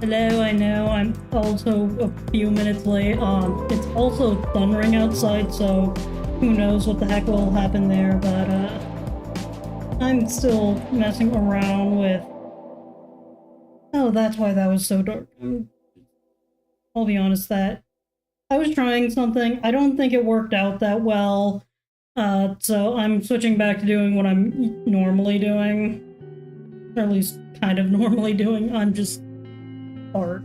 Hello, I know I'm also a few minutes late. It's also thundering outside, so who knows what the heck will happen there, but I'm still messing around with... Oh, that's why that was so dark. I'll be honest that I was trying something. I don't think it worked out that well, so I'm switching back to doing what I'm normally doing. Or at least kind of normally doing. I'm just art.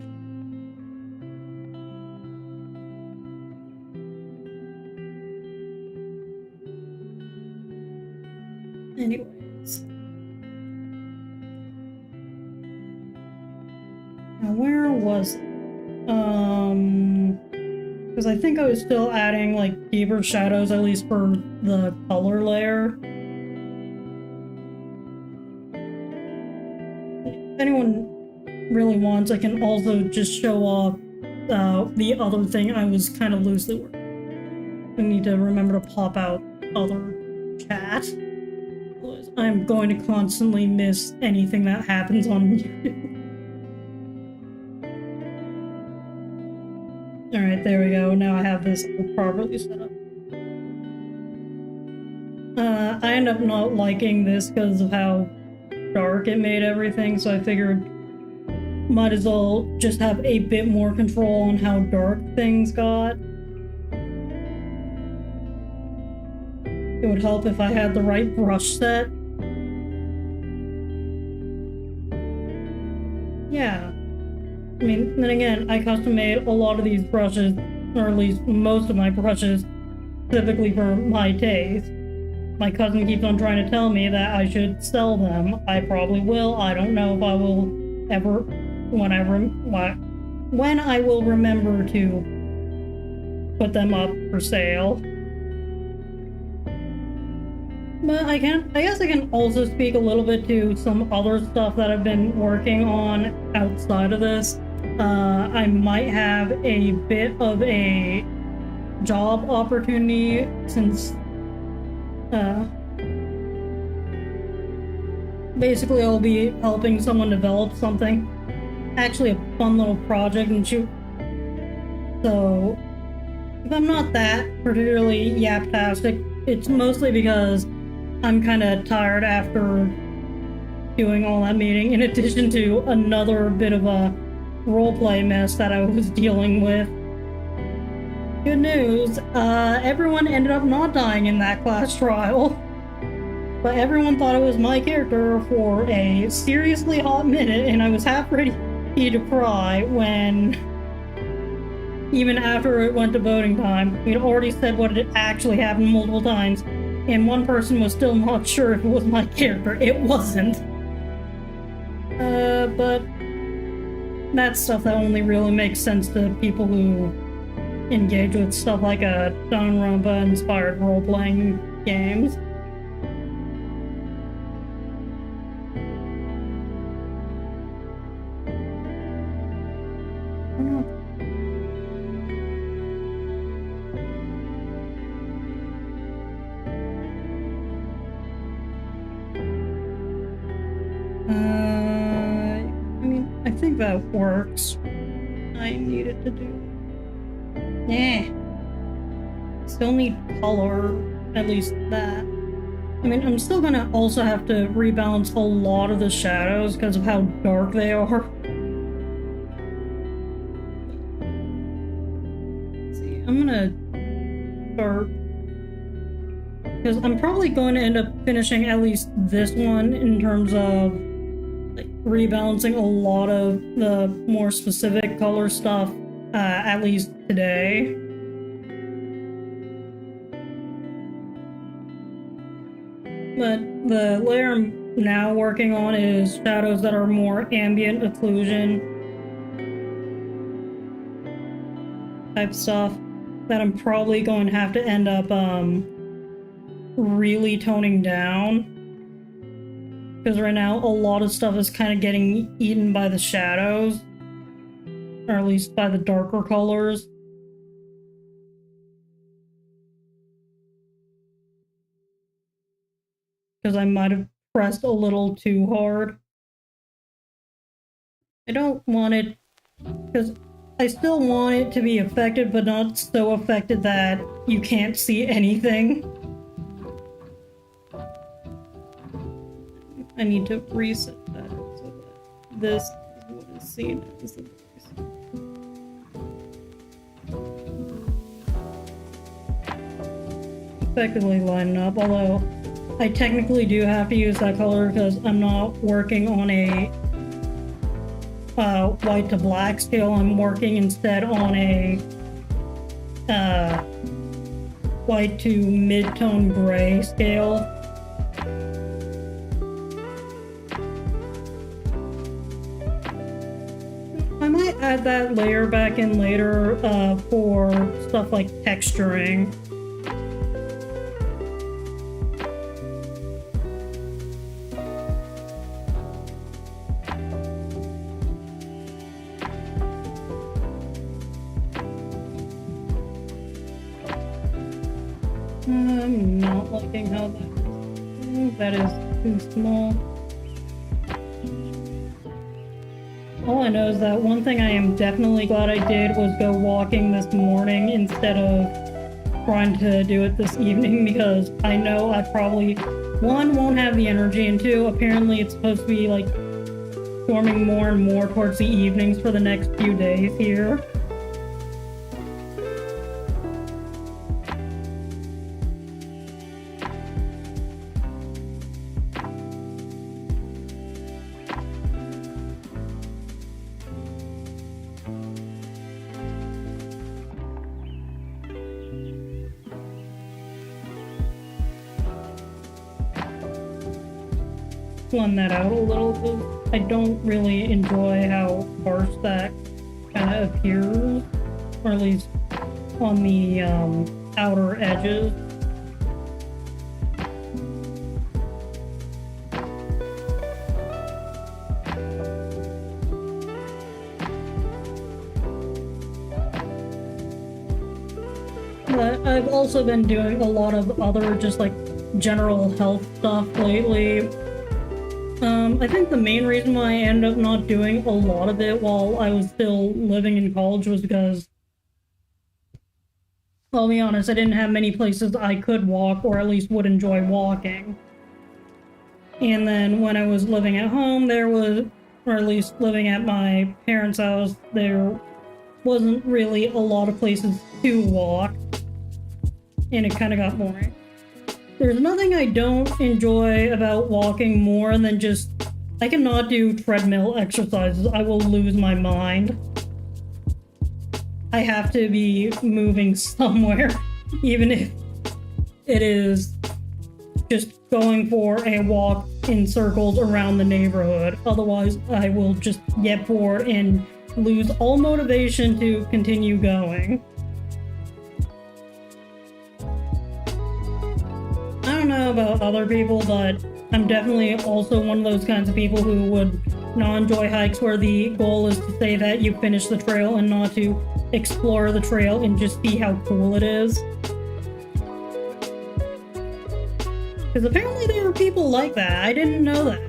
Anyways. Now where was it? Because I think I was still adding like deeper shadows, at least for the color layer. If anyone really wants, I can also just show off the other thing I was kind of loosely working. I need to remember to pop out other chat. I'm going to constantly miss anything that happens on YouTube. Alright, there we go. Now I have this properly set up. I end up not liking this because of how dark it made everything, so I figured might as well just have a bit more control on how dark things got. It would help if I had the right brush set. Yeah. I mean, then again, I custom made a lot of these brushes, or at least most of my brushes, specifically for my taste. My cousin keeps on trying to tell me that I should sell them. I probably will. I don't know if I will ever, when I will remember to put them up for sale. But I guess I can also speak a little bit to some other stuff that I've been working on outside of this. I might have a bit of a job opportunity since basically I'll be helping someone develop something. Actually a fun little project and shoot. So if I'm not that particularly yaptastic, it's mostly because I'm kind of tired after doing all that meeting, in addition to another bit of a roleplay mess that I was dealing with. Good news, everyone ended up not dying in that class trial. But everyone thought it was my character for a seriously hot minute, and I was half ready to cry when, even after it went to voting time, we'd already said what had actually happened multiple times, and one person was still not sure if it was my character. It wasn't. But that's stuff that only really makes sense to people who engage with stuff like a Danganronpa-inspired role-playing games. I mean, I think that works. I need it to do. Yeah. Still need color, at least that. I mean, I'm still gonna also have to rebalance a lot of the shadows because of how dark they are. Let's see, I'm gonna start, because I'm probably going to end up finishing at least this one in terms of like rebalancing a lot of the more specific color stuff, at least today. But the layer I'm now working on is shadows that are more ambient occlusion type stuff that I'm probably going to have to end up really toning down. Because right now a lot of stuff is kind of getting eaten by the shadows, or at least by the darker colors. Because I might have pressed a little too hard. I don't want it Because I still want it to be affected, but not so affected that you can't see anything. I need to reset that so that this is what is seen as the voice. Effectively lining up, although I technically do have to use that color because I'm not working on a white to black scale. I'm working instead on a white to mid-tone gray scale. I might add that layer back in later for stuff like texturing. I'm not liking how that is too small. All I know is that one thing I am definitely glad I did was go walking this morning instead of trying to do it this evening, because I know I probably, one, won't have the energy, and two, apparently it's supposed to be like storming more and more towards the evenings for the next few days here. Blend that out a little bit. I don't really enjoy how harsh that kind of appears, or at least on the outer edges. But I've also been doing a lot of other just like general health stuff lately. I think the main reason why I ended up not doing a lot of it while I was still living in college was because, I'll be honest, I didn't have many places I could walk, or at least would enjoy walking. And then when I was living at home, there was, or at least living at my parents' house, there wasn't really a lot of places to walk, and it kind of got boring. There's nothing I don't enjoy about walking more than just, I cannot do treadmill exercises. I will lose my mind. I have to be moving somewhere, even if it is just going for a walk in circles around the neighborhood. Otherwise, I will just get bored and lose all motivation to continue going. I don't know about other people, but I'm definitely also one of those kinds of people who would not enjoy hikes where the goal is to say that you finish the trail and not to explore the trail and just see how cool it is. Because apparently there are people like that. I didn't know that.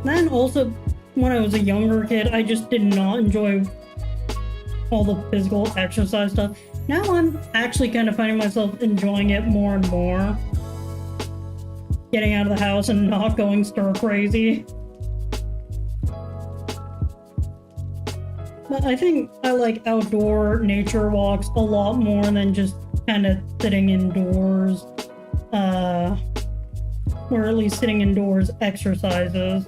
Then also, when I was a younger kid, I just did not enjoy all the physical exercise stuff. Now I'm actually kind of finding myself enjoying it more and more. Getting out of the house and not going stir crazy. But I think I like outdoor nature walks a lot more than just kind of sitting indoors. Or at least sitting indoors exercises.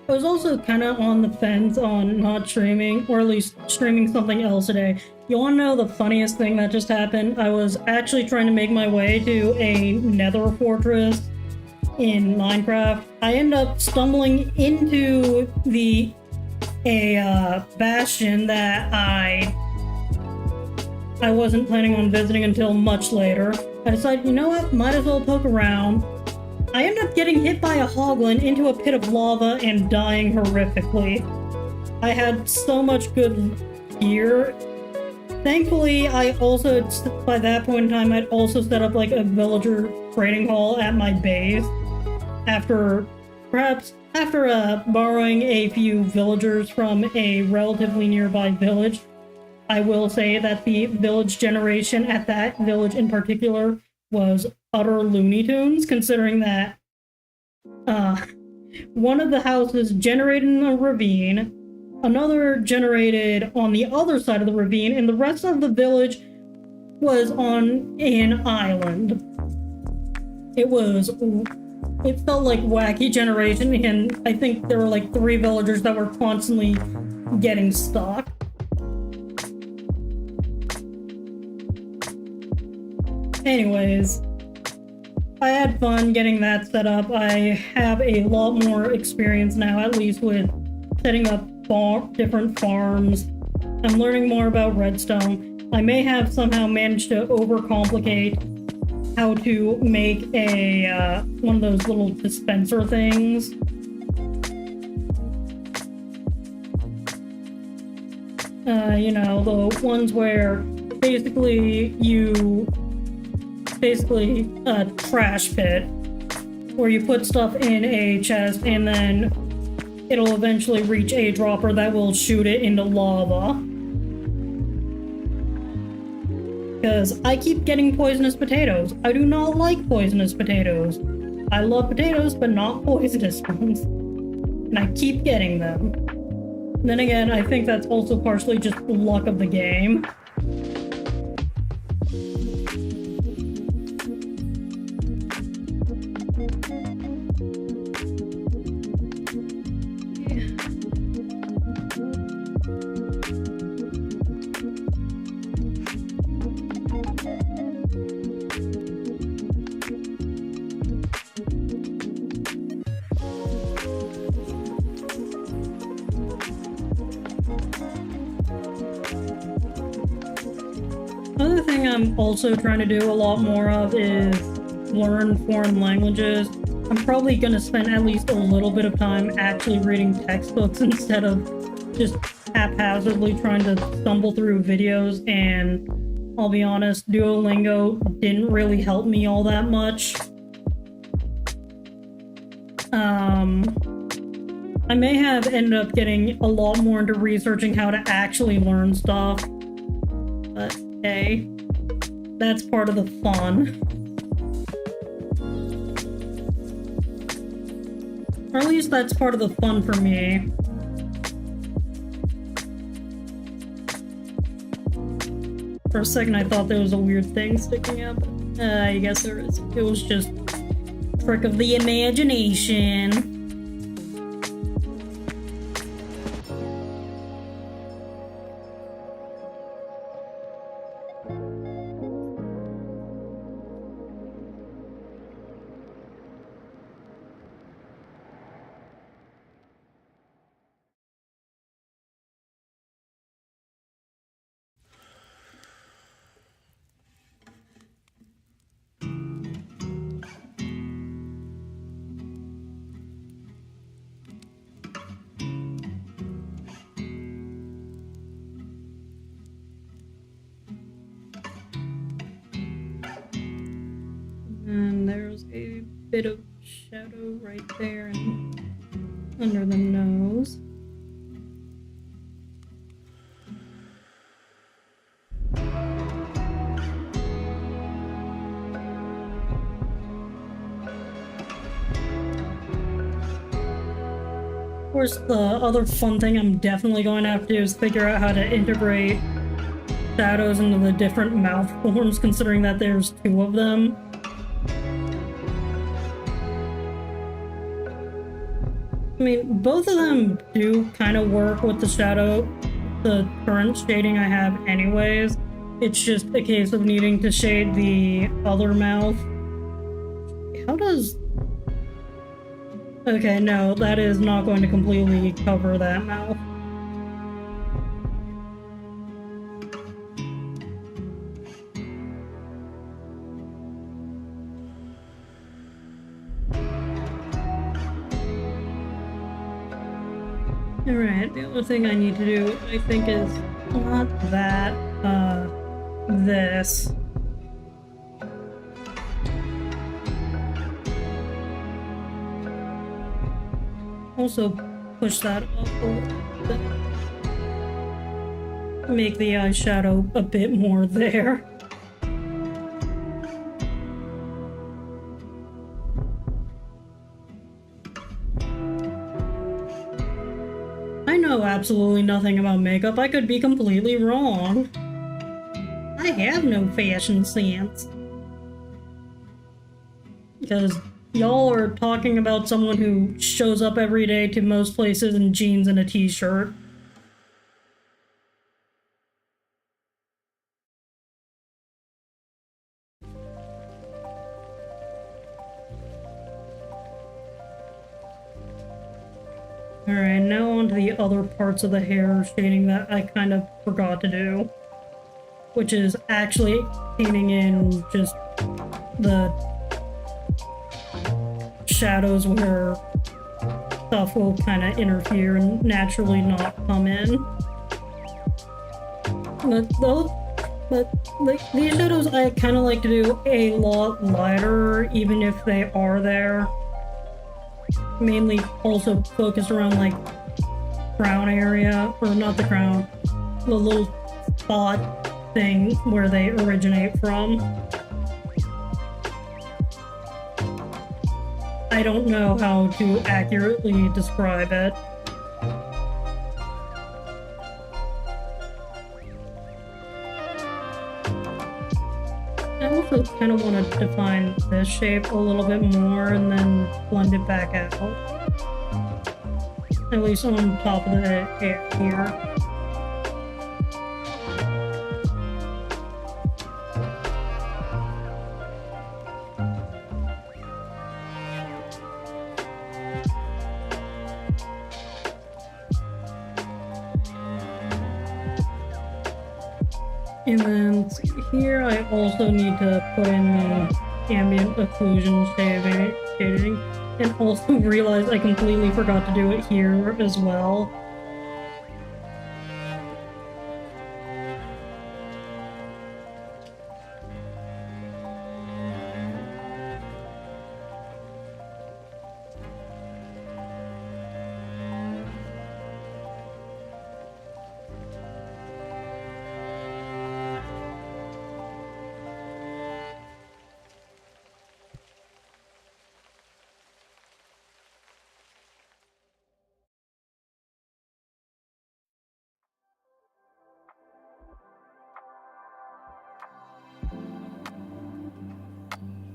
I was also kind of on the fence on not streaming, or at least streaming something else today. You want to know the funniest thing that just happened? I was actually trying to make my way to a nether fortress in Minecraft. I ended up stumbling into a bastion that I wasn't planning on visiting until much later. I decided, you know what, might as well poke around. I ended up getting hit by a hoglin into a pit of lava and dying horrifically. I had so much good gear. Thankfully, I also, by that point in time, I'd also set up like a villager trading hall at my base. After borrowing a few villagers from a relatively nearby village, I will say that the village generation at that village in particular was utter Looney Tunes, considering that one of the houses generated in a ravine, another generated on the other side of the ravine, and the rest of the village was on an island. It felt like wacky generation, and I think there were like 3 villagers that were constantly getting stuck. Anyways, I had fun getting that set up. I have a lot more experience now, at least with setting up different farms. I'm learning more about redstone. I may have somehow managed to overcomplicate how to make a one of those little dispenser things. You know, the ones where basically a trash pit where you put stuff in a chest and then it'll eventually reach a dropper that will shoot it into lava. Because I keep getting poisonous potatoes. I do not like poisonous potatoes. I love potatoes, but not poisonous ones. And I keep getting them. Then again, I think that's also partially just luck of the game. Another thing I'm also trying to do a lot more of is learn foreign languages. I'm probably going to spend at least a little bit of time actually reading textbooks instead of just haphazardly trying to stumble through videos, and I'll be honest, Duolingo didn't really help me all that much. I may have ended up getting a lot more into researching how to actually learn stuff, but hey, that's part of the fun. Or at least that's part of the fun for me. For a second I thought there was a weird thing sticking up. I guess there is. It was just a trick of the imagination. And there's a bit of shadow right there and under the nose. Of course, the other fun thing I'm definitely going to have to do is figure out how to integrate shadows into the different mouth forms, considering that there's 2 of them. I mean, both of them do kind of work with the current shading I have anyways. It's just a case of needing to shade the other mouth. How does... Okay, no, that is not going to completely cover that mouth. Alright, the other thing I need to do, I think, is not that, this. Also push that up a little bit. Make the eyeshadow a bit more there. I know absolutely nothing about makeup. I could be completely wrong. I have no fashion sense. Because y'all are talking about someone who shows up every day to most places in jeans and a t-shirt. Alright, now on to the other parts of the hair shading that I kind of forgot to do. Which is actually painting in just the shadows where stuff will kind of interfere and naturally not come in. But these shadows I kind of like to do a lot lighter, even if they are there. Mainly also focused around like crown area, or not the crown, the little spot thing where they originate from. I don't know how to accurately describe it. I also kind of want to define this shape a little bit more and then blend it back out. At least on top of the hair here. And then here I also need to put in the ambient occlusion shading, and also realize I completely forgot to do it here as well.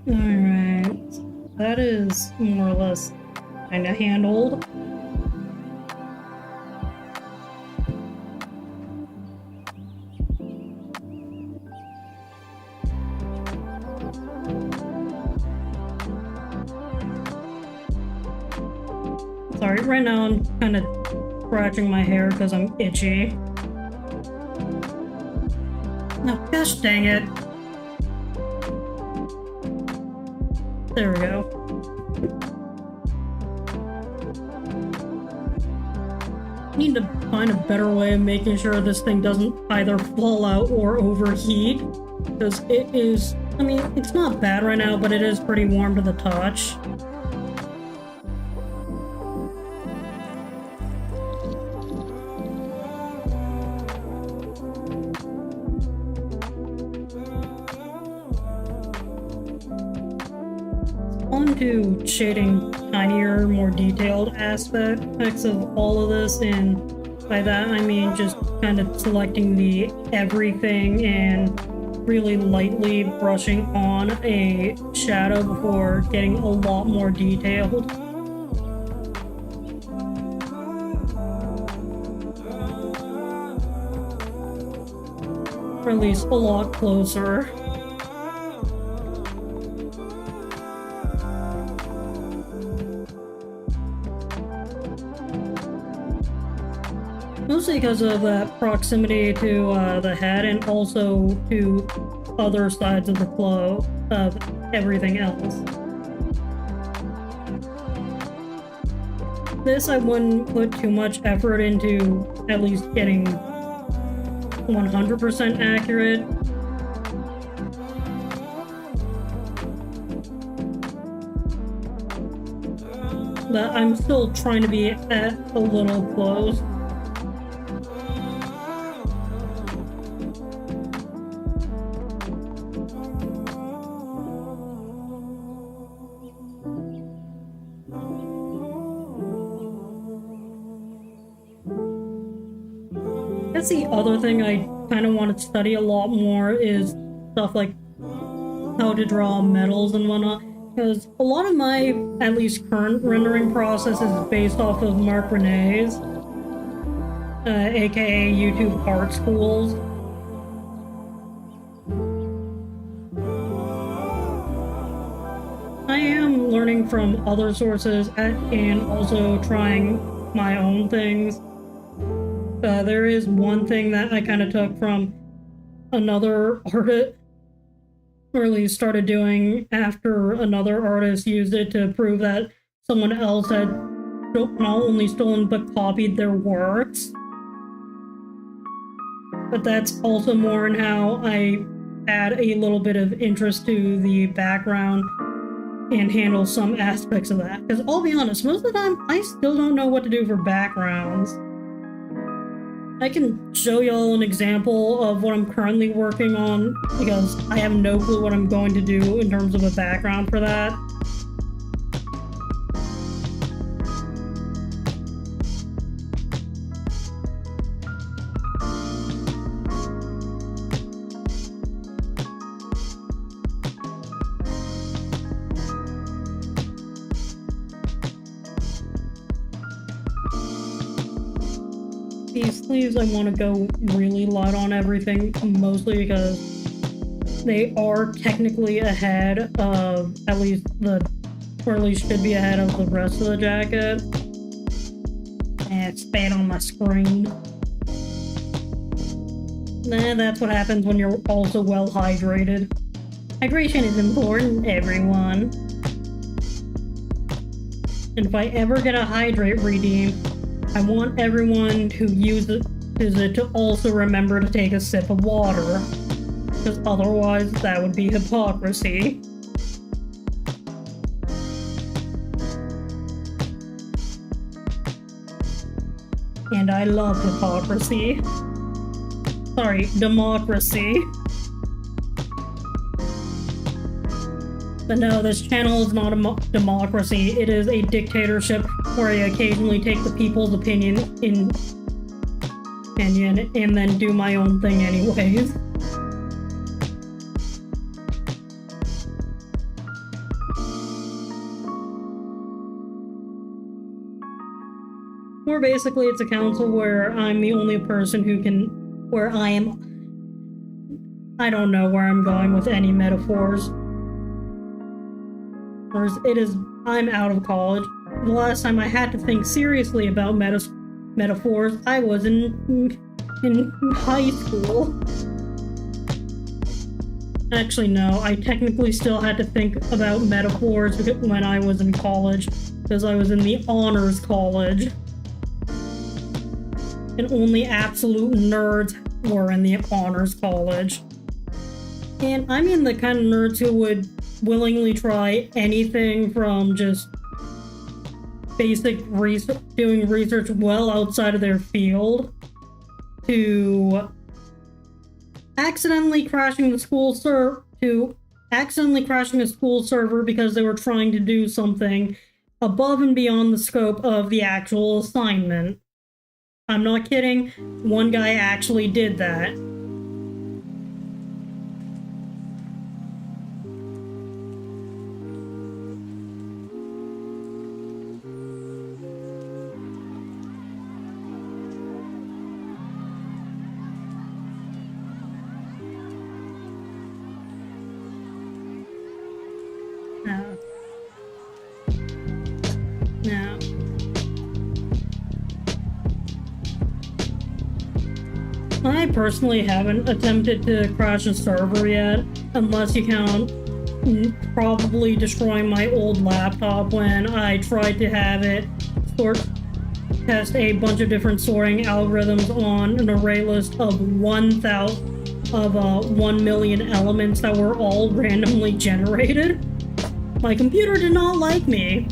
Alright, that is more or less kinda handled. Sorry, right now I'm kinda scratching my hair because I'm itchy. No, gosh dang it. There we go. I need to find a better way of making sure this thing doesn't either fall out or overheat. Because it is, I mean, it's not bad right now, but it is pretty warm to the touch. To shading tinier, more detailed aspects of all of this, and by that I mean just kind of selecting the everything and really lightly brushing on a shadow before getting a lot more detailed. Or at least a lot closer. Mostly because of that proximity to the head and also to other sides of the flow of everything else. this I wouldn't put too much effort into at least getting 100% accurate. But I'm still trying to be at a little close. That's the other thing I kind of want to study a lot more is stuff like how to draw metals and whatnot. Because a lot of my, at least current rendering process is based off of Mark Renee's, aka YouTube Art Schools. I am learning from other sources and also trying my own things. There is one thing that I kind of took from another artist, or at least started doing after another artist used it to prove that someone else had not only stolen but copied their works. But that's also more in how I add a little bit of interest to the background and handle some aspects of that. Because I'll be honest, most of the time I still don't know what to do for backgrounds. I can show y'all an example of what I'm currently working on, because I have no clue what I'm going to do in terms of a background for that. These sleeves I want to go really light on everything, mostly because they are technically ahead of at least should be ahead of the rest of the jacket. And it's bad on my screen. Nah, that's what happens when you're also well hydrated. Hydration is important, everyone. And if I ever get a hydrate redeem, I want everyone who uses it to also remember to take a sip of water, because otherwise that would be hypocrisy. And I love hypocrisy. Sorry, democracy. But no, this channel is not a democracy. It is a dictatorship where I occasionally take the people's opinion and then do my own thing anyways. Or basically it's a council where I'm the only person who can, I don't know where I'm going with any metaphors. I'm out of college. The last time I had to think seriously about metaphors, I was in high school. Actually, no, I technically still had to think about metaphors when I was in college, because I was in the honors college. And only absolute nerds were in the honors college. And I mean the kind of nerds who would willingly try anything from just basic doing research well outside of their field to accidentally crashing a school server because they were trying to do something above and beyond the scope of the actual assignment. I'm not kidding, one guy actually did that. No. I personally haven't attempted to crash a server yet, unless you count probably destroying my old laptop when I tried to have it test a bunch of different sorting algorithms on an array list of 1 million elements that were all randomly generated. My computer did not like me.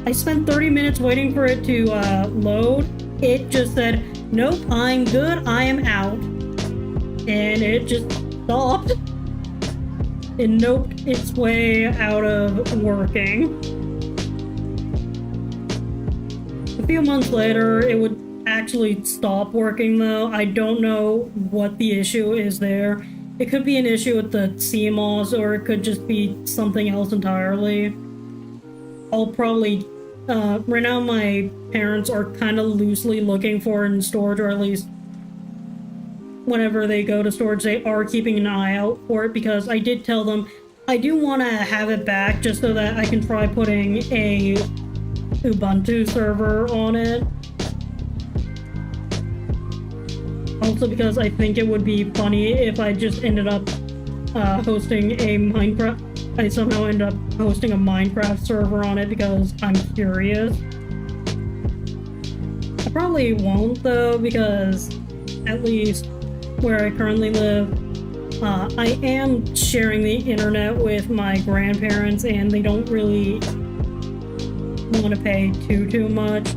I spent 30 minutes waiting for it to load. It just said, "Nope, I'm good, I am out." And it just stopped. It noped its way out of working. A few months later, it would actually stop working though. I don't know what the issue is there. It could be an issue with the CMOS, or it could just be something else entirely. I'll probably... right now my parents are kind of loosely looking for it in storage, or at least whenever they go to storage, they are keeping an eye out for it, because I did tell them I do want to have it back just so that I can try putting a Ubuntu server on it. Also because I think it would be funny if I just ended up hosting a Minecraft... I somehow end up hosting a Minecraft server on it because I'm curious. I probably won't though, because at least where I currently live, I am sharing the internet with my grandparents, and they don't really want to pay too much.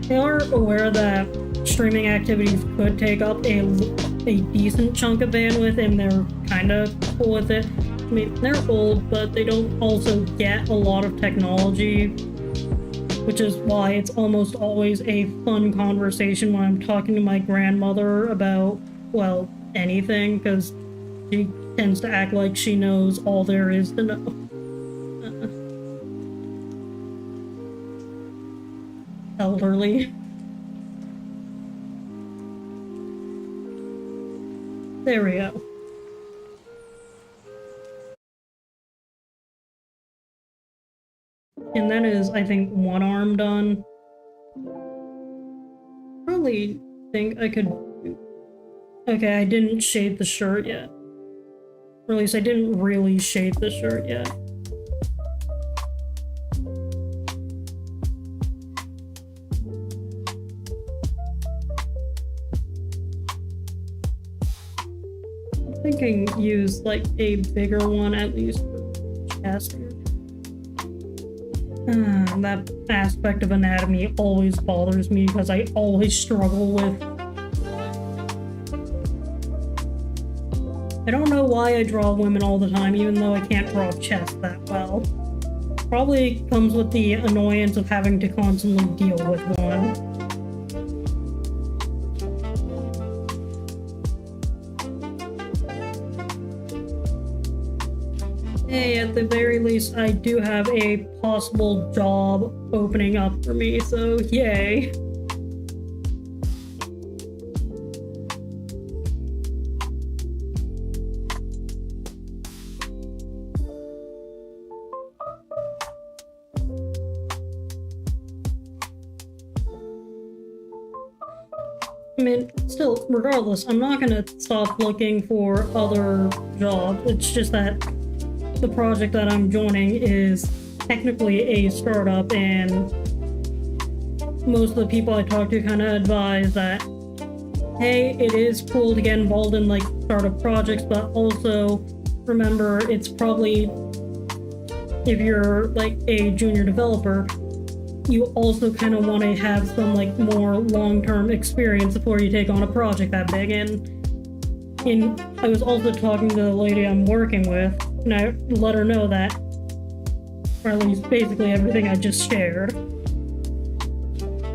They are aware that streaming activities could take up a decent chunk of bandwidth, and they're kind of cool with it. I mean, they're old, but they don't also get a lot of technology, which is why it's almost always a fun conversation when I'm talking to my grandmother about, well, anything, because she tends to act like she knows all there is to know. Elderly. There we go. And that is, I think, one arm done. Probably think I could... Okay, I didn't shade the shirt yet. Or at least I didn't really shade the shirt yet. I'm thinking use like a bigger one at least for chest. That aspect of anatomy always bothers me because I always struggle with... I don't know why I draw women all the time, even though I can't draw chest that well. Probably comes with the annoyance of having to constantly deal with one. Hey, at the very least, I do have a possible job opening up for me, so yay. I mean, still, regardless, I'm not gonna stop looking for other jobs. It's just that the project that I'm joining is technically a startup, and most of the people I talk to kind of advise that, hey, it is cool to get involved in like startup projects, but also remember it's probably, if you're like a junior developer, you also kind of want to have some like more long-term experience before you take on a project that big. And I was also talking to the lady I'm working with, and I let her know that, or at least basically everything I just shared.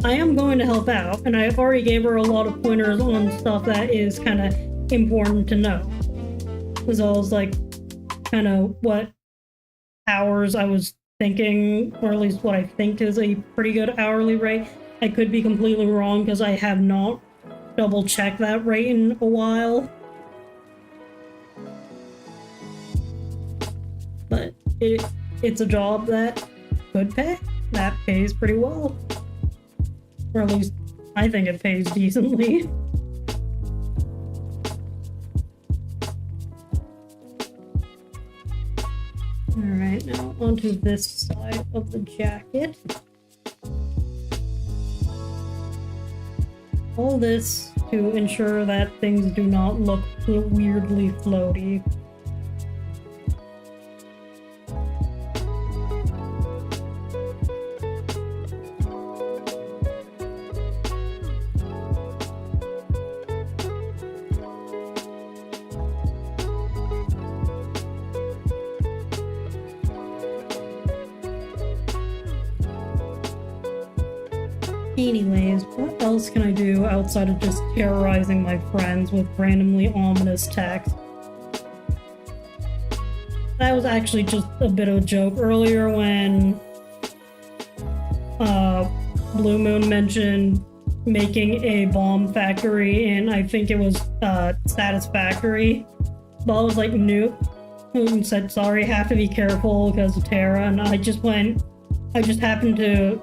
I am going to help out, and I've already gave her a lot of pointers on stuff that is kind of important to know. As well as like kind of what hours I was thinking, or at least what I think is a pretty good hourly rate. I could be completely wrong because I have not double checked that rate in a while. But it's a job that could pay. That pays pretty well. Or at least I think it pays decently. Alright, now onto this side of the jacket. All this to ensure that things do not look weirdly floaty. Anyways, what else can I do outside of just terrorizing my friends with randomly ominous text? That was actually just a bit of a joke earlier when Blue Moon mentioned making a bomb factory, and I think it was Satisfactory. But I was like, nope. Moon said, sorry, have to be careful because of Terra, and I just happened to,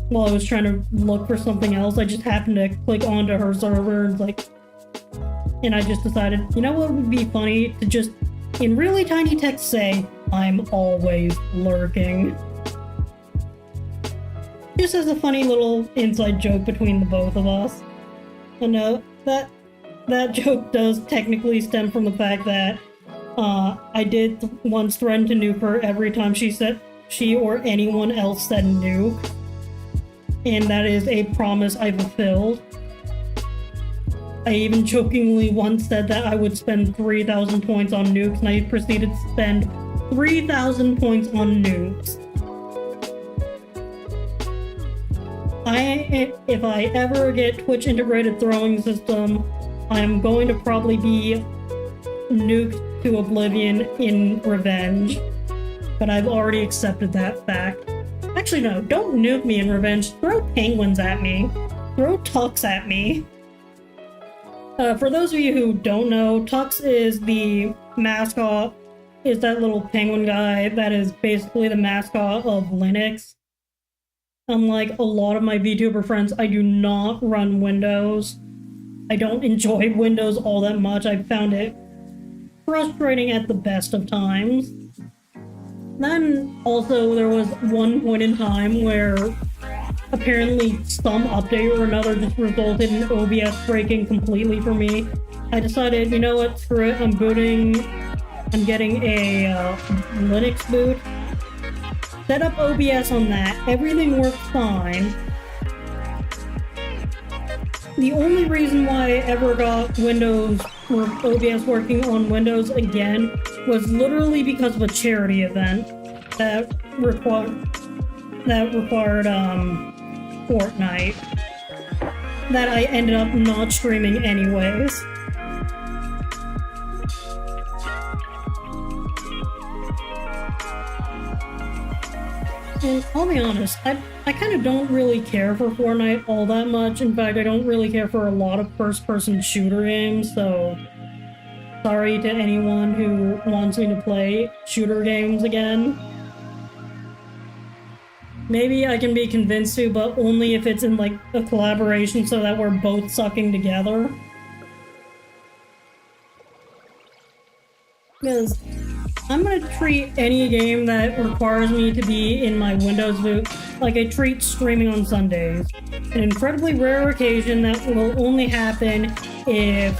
while I was trying to look for something else, I just happened to click onto her server and I just decided, you know what would be funny? To just, in really tiny text, say, I'm always lurking. Just as a funny little inside joke between the both of us. And that joke does technically stem from the fact that I did once threaten to nuke her every time she or anyone else said nuke. And that is a promise I fulfilled. I even jokingly once said that I would spend 3,000 points on nukes, and I proceeded to spend 3,000 points on nukes. If I ever get Twitch integrated throwing system, I am going to probably be nuked to oblivion in revenge. But I've already accepted that fact. Actually, no, don't nuke me in revenge. Throw penguins at me. Throw Tux at me. For those of you who don't know, Tux is the mascot, is that little penguin guy that is basically the mascot of Linux. Unlike a lot of my VTuber friends, I do not run Windows. I don't enjoy Windows all that much. I've found it frustrating at the best of times. Then, also, there was one point in time where apparently some update or another just resulted in OBS breaking completely for me. I decided, you know what, screw it, I'm getting a Linux boot. Set up OBS on that, everything worked fine. The only reason why I ever got Windows or OBS working on Windows again was literally because of a charity event that required Fortnite that I ended up not streaming anyways. And I'll be honest, I kind of don't really care for Fortnite all that much. In fact, I don't really care for a lot of first-person shooter games, so sorry to anyone who wants me to play shooter games again. Maybe I can be convinced to, but only if it's in, like, a collaboration so that we're both sucking together. Because I'm gonna treat any game that requires me to be in my Windows boot like I treat streaming on Sundays. An incredibly rare occasion that will only happen if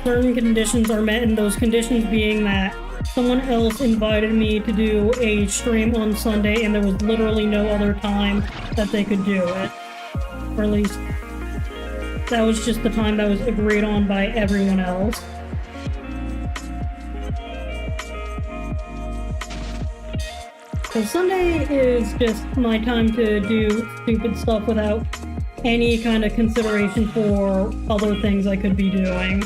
certain conditions are met, and those conditions being that someone else invited me to do a stream on Sunday and there was literally no other time that they could do it. Or at least that was just the time that was agreed on by everyone else. So Sunday is just my time to do stupid stuff without any kind of consideration for other things I could be doing.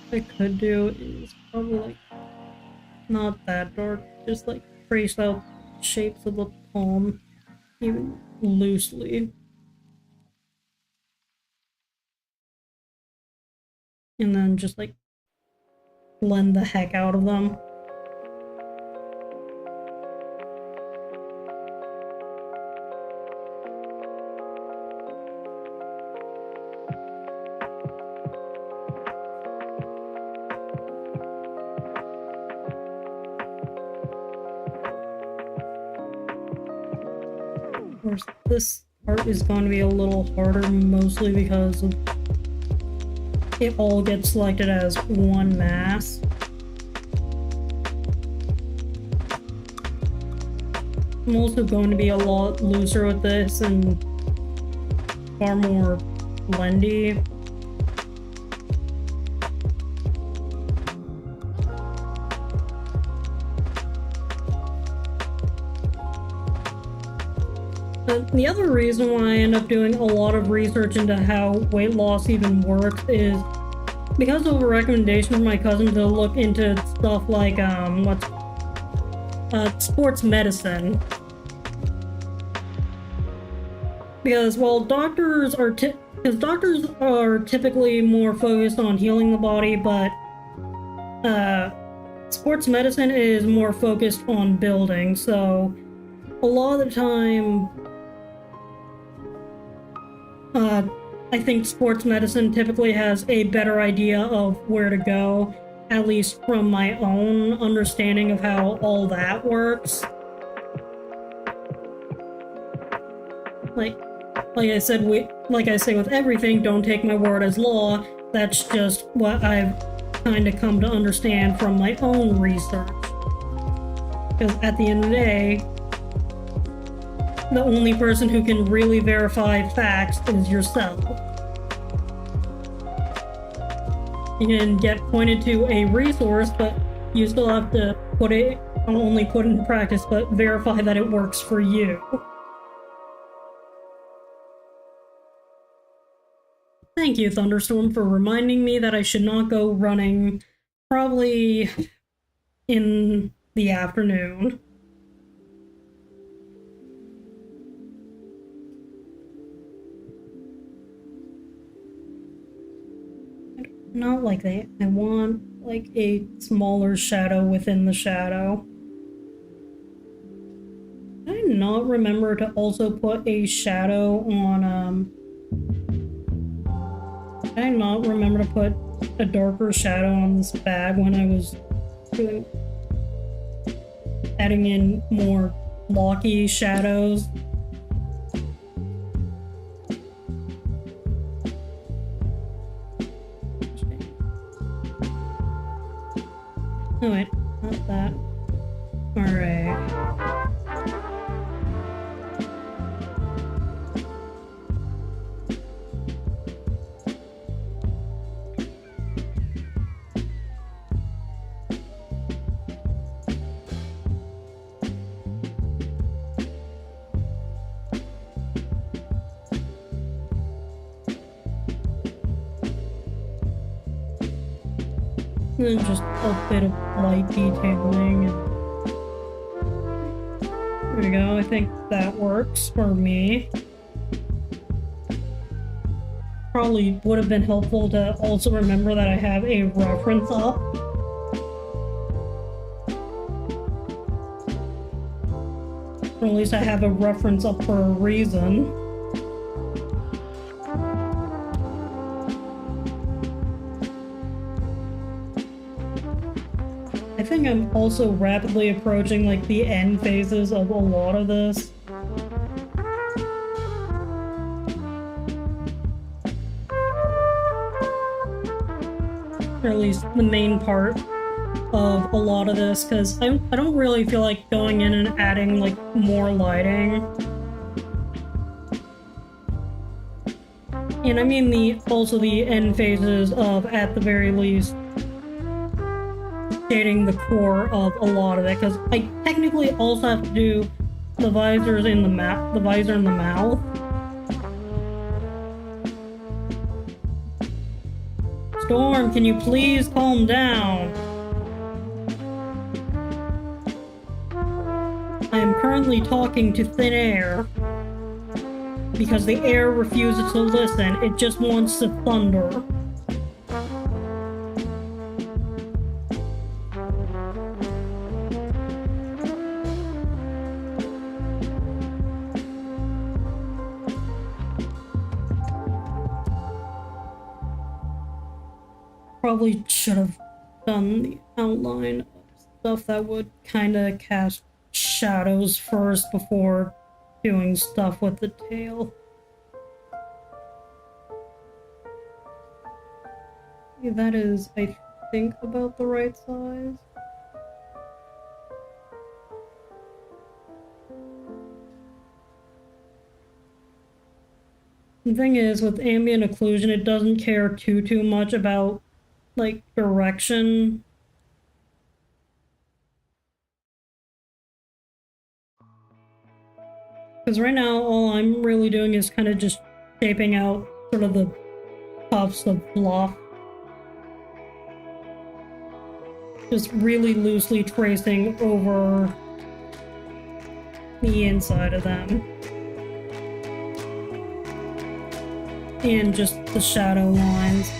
What I could do is probably like not that dark, just like trace out shapes of the palm, even loosely. And then just like blend the heck out of them. course, this part is going to be a little harder, mostly because it all gets selected as one mass. I'm also going to be a lot looser with this and far more blendy. The other reason why I end up doing a lot of research into how weight loss even works is because of a recommendation from my cousin to look into stuff like sports medicine. Because while doctors are typically more focused on healing the body, but sports medicine is more focused on building. So a lot of the time, I think sports medicine typically has a better idea of where to go, at least from my own understanding of how all that works. Like I said, like I say with everything, don't take my word as law. That's just what I've kind of come to understand from my own research. Because at the end of the day, the only person who can really verify facts is yourself. You can get pointed to a resource, but you still have to not only put it in practice, but verify that it works for you. Thank you, Thunderstorm, for reminding me that I should not go running probably in the afternoon. Not like that. I want like a smaller shadow within the shadow. Did I not remember to also put a shadow on did I not remember to put a darker shadow on this bag when I was adding in more blocky shadows? Oh wait, not that. Alright. And then just a bit of light detailing. There we go, I think that works for me. Probably would have been helpful to also remember that I have a reference up. Or at least I have a reference up for a reason. I think I'm also rapidly approaching like the end phases of a lot of this. Or at least the main part of a lot of this, because I don't really feel like going in and adding like more lighting. And I mean also the end phases of, at the very least, shading the core of a lot of it, because I technically also have to do the visors in the visor in the mouth. Storm, can you please calm down? I am currently talking to thin air because the air refuses to listen. It just wants to thunder. Probably should have done the outline of stuff that would kind of cast shadows first before doing stuff with the tail. That is, I think, about the right size. The thing is, with ambient occlusion, it doesn't care too much about, like, direction. Because right now, all I'm really doing is kind of just shaping out sort of the puffs of fluff. Just really loosely tracing over the inside of them. And just the shadow lines.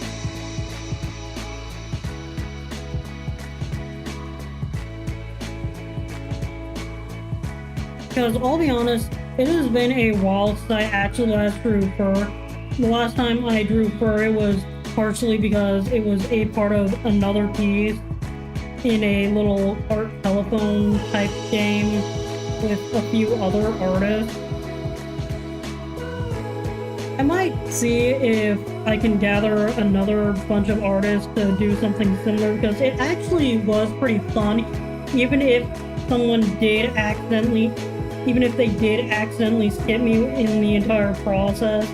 Because I'll be honest, it has been a while since I actually last drew fur. The last time I drew fur, it was partially because it was a part of another piece in a little art telephone type game with a few other artists. I might see if I can gather another bunch of artists to do something similar, because it actually was pretty fun, even if someone did accidentally, even if they did accidentally skip me in the entire process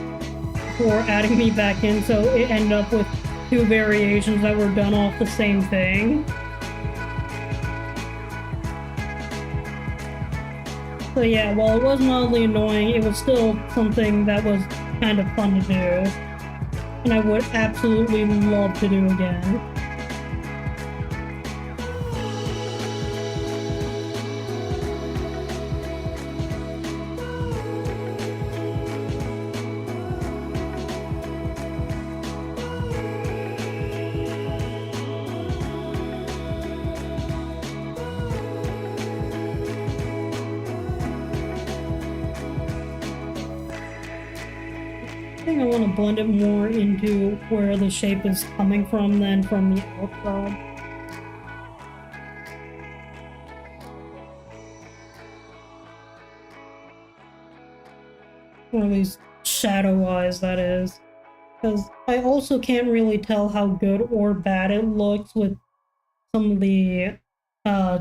for adding me back in, so it ended up with two variations that were done off the same thing. So yeah, while it was mildly annoying, it was still something that was kind of fun to do, and I would absolutely love to do again. I think I want to blend it more into where the shape is coming from than from the outside. One of these shadow eyes, that is. Because I also can't really tell how good or bad it looks with some of the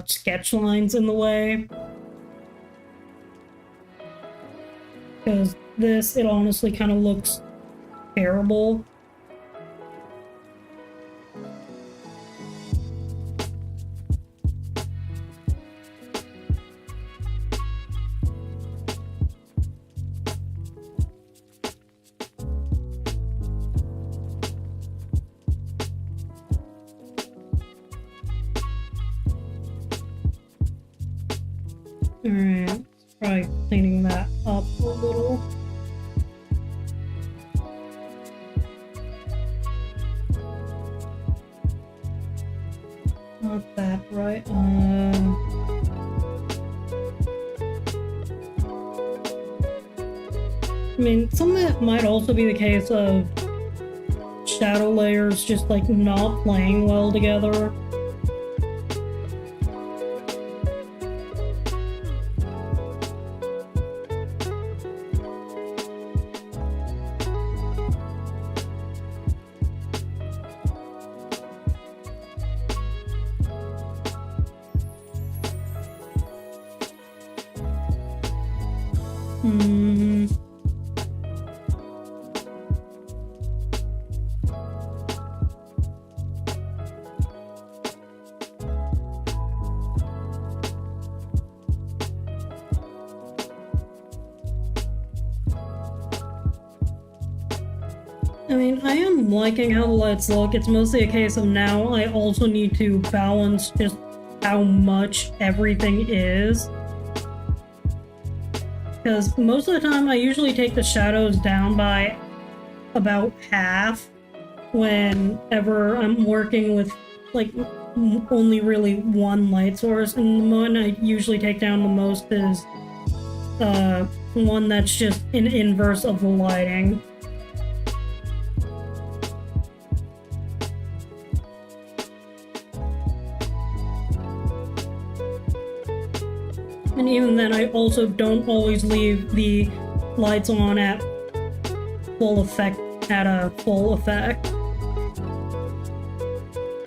sketch lines in the way. Because this, it honestly kind of looks terrible. Alright, try cleaning that up a little. Not that right. I mean, some of it might also be the case of shadow layers just like not playing well together. I mean, I am liking how the lights look. It's mostly a case of now I also need to balance just how much everything is. Because most of the time I usually take the shadows down by about half whenever I'm working with like only really one light source, and the one I usually take down the most is one that's just an inverse of the lighting. And And even then, I also don't always leave the lights on at full effect,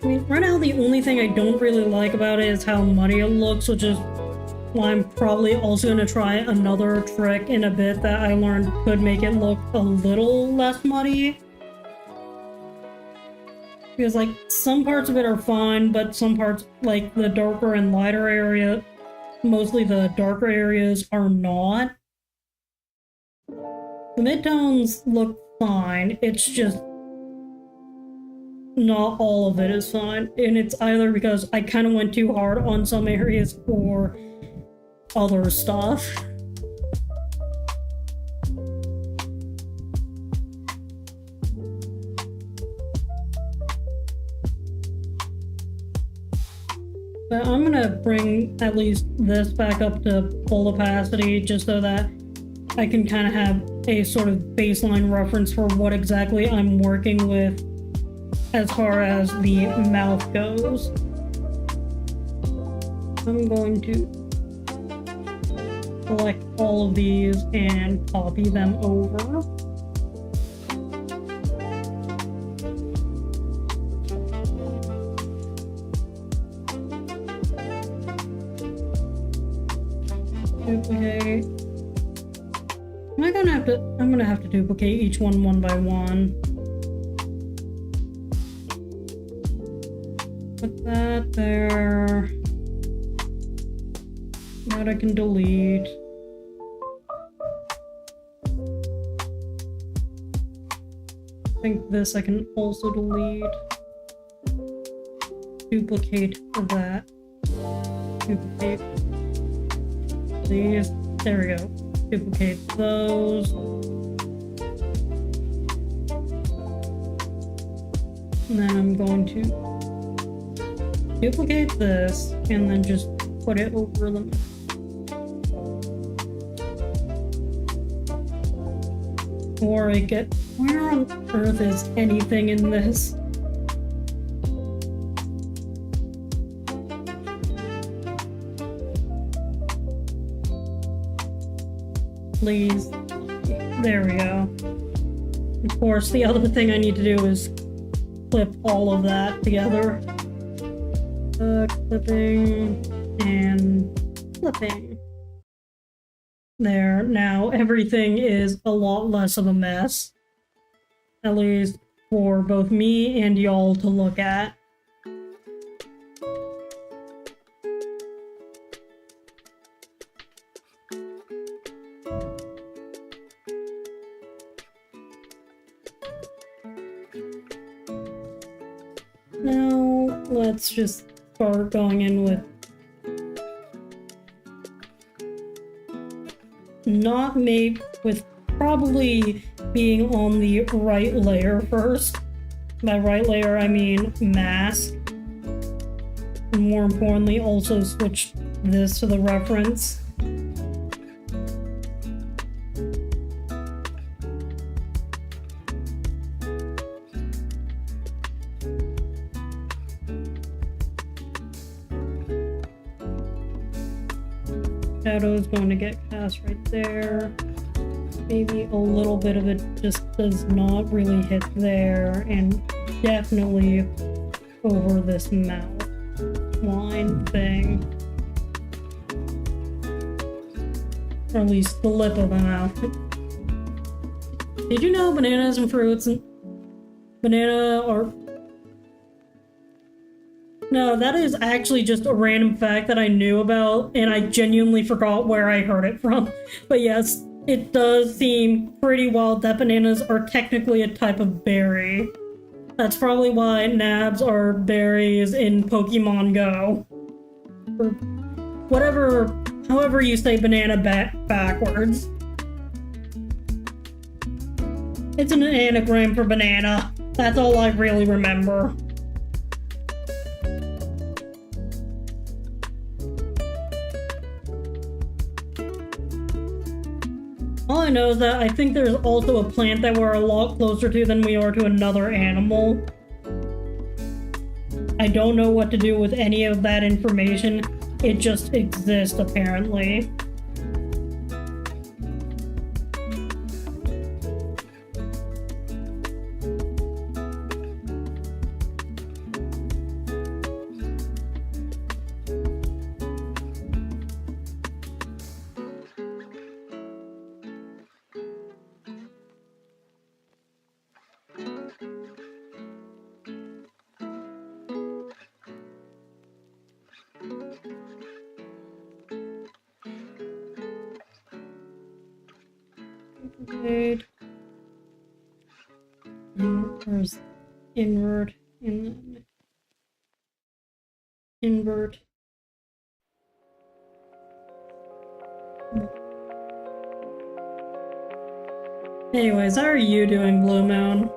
I mean, right now the only thing I don't really like about it is how muddy it looks, which is why I'm probably also going to try another trick in a bit that I learned could make it look a little less muddy. Because, like, some parts of it are fine, but some parts, like the darker and lighter area, mostly the darker areas, are not. The midtones look fine, it's just not all of it is fine. And it's either because I kind of went too hard on some areas or other stuff. But I'm gonna bring at least this back up to full opacity just so that I can kind of have a sort of baseline reference for what exactly I'm working with as far as the mouth goes. I'm going to select all of these and copy them over. Duplicate. I'm gonna have to duplicate each one by one. Put that there. That I can delete. I think this I can also delete. Duplicate that. Duplicate these. There we go. Duplicate those. And then I'm going to duplicate this and then just put it over them. Or I get, where on earth is anything in this? Please. There we go. Of course, the other thing I need to do is clip all of that together. Clipping and clipping. There, now everything is a lot less of a mess. At least for both me and y'all to look at. Now, let's just start going in with not made with probably being on the right layer first. By right layer, I mean mask. And more importantly, also switch this to the reference. Shadow is going to get cast right there. Maybe a little bit of it just does not really hit there, and definitely over this mouth line thing. Or at least the lip of the mouth. Did you know bananas and fruits and banana are... No, that is actually just a random fact that I knew about, and I genuinely forgot where I heard it from. But yes, it does seem pretty wild that bananas are technically a type of berry. That's probably why nabs are berries in Pokemon Go. Or whatever, however you say banana backwards. It's an anagram for banana. That's all I really remember. All I know is that I think there's also a plant that we're a lot closer to than we are to another animal. I don't know what to do with any of that information. It just exists, apparently. Wait. There's invert in invert. Anyways, how are you doing, Blue Moon?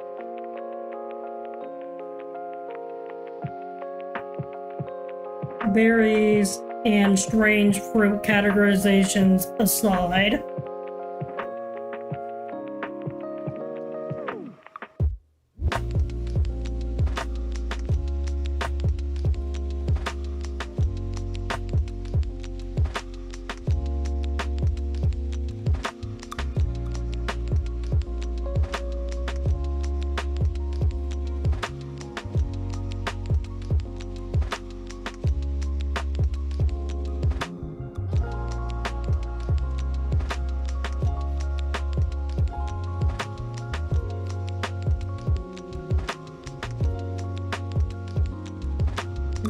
Berries and strange fruit categorizations aside.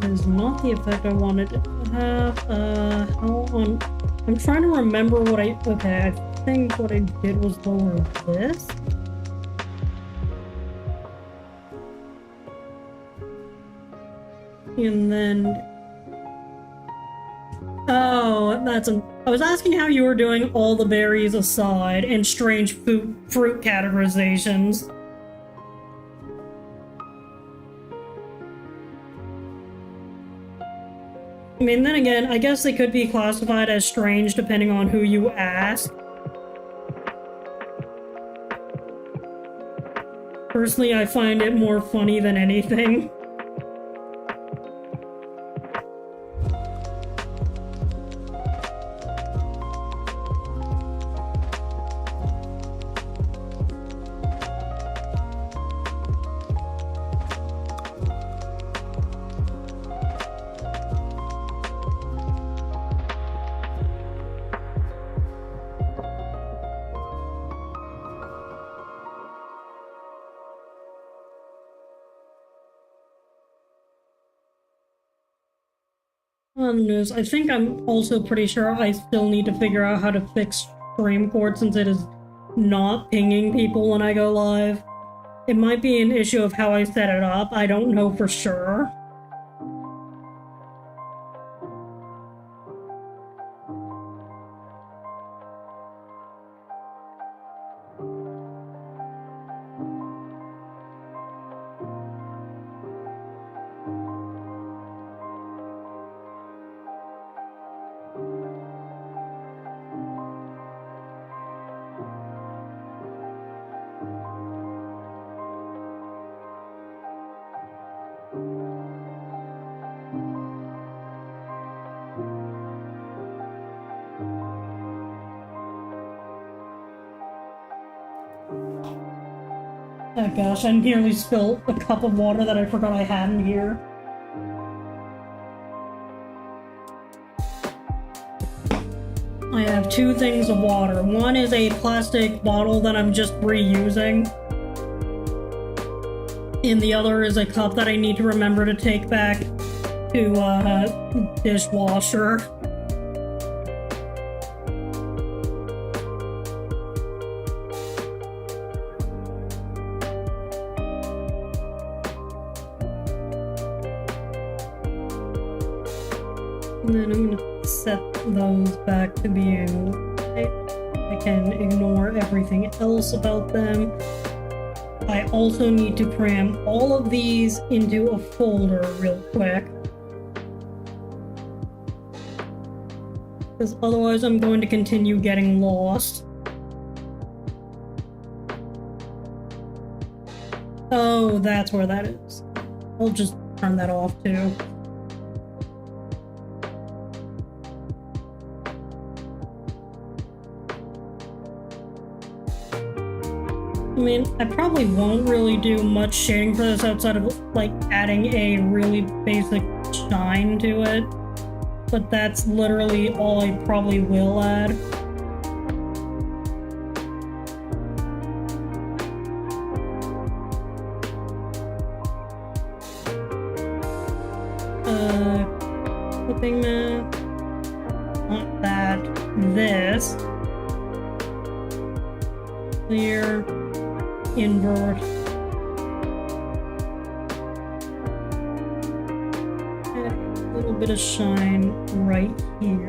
Is not the effect I wanted it to have. I'm trying to remember what okay, I think what I did was lower this. And then... Oh, I was asking how you were doing all the berries aside and strange fruit categorizations. I mean, then again, I guess they could be classified as strange depending on who you ask. Personally, I find it more funny than anything. News. I think I'm also pretty sure I still need to figure out how to fix stream court since it is not pinging people when I go live. It might be an issue of how I set it up. I don't know for sure. Oh gosh, I nearly spilled a cup of water that I forgot I had in here. I have two things of water. One is a plastic bottle that I'm just reusing. And the other is a cup that I need to remember to take back to dishwasher. And then I'm gonna set those back to being white. I can ignore everything else about them. I also need to cram all of these into a folder real quick. Because otherwise I'm going to continue getting lost. Oh, that's where that is. I'll just turn that off too. I mean, I probably won't really do much shading for this outside of, like, adding a really basic shine to it. But that's literally all I probably will add. Clipping mat. Not that. This. Clear. Invert. Add a little bit of shine right here.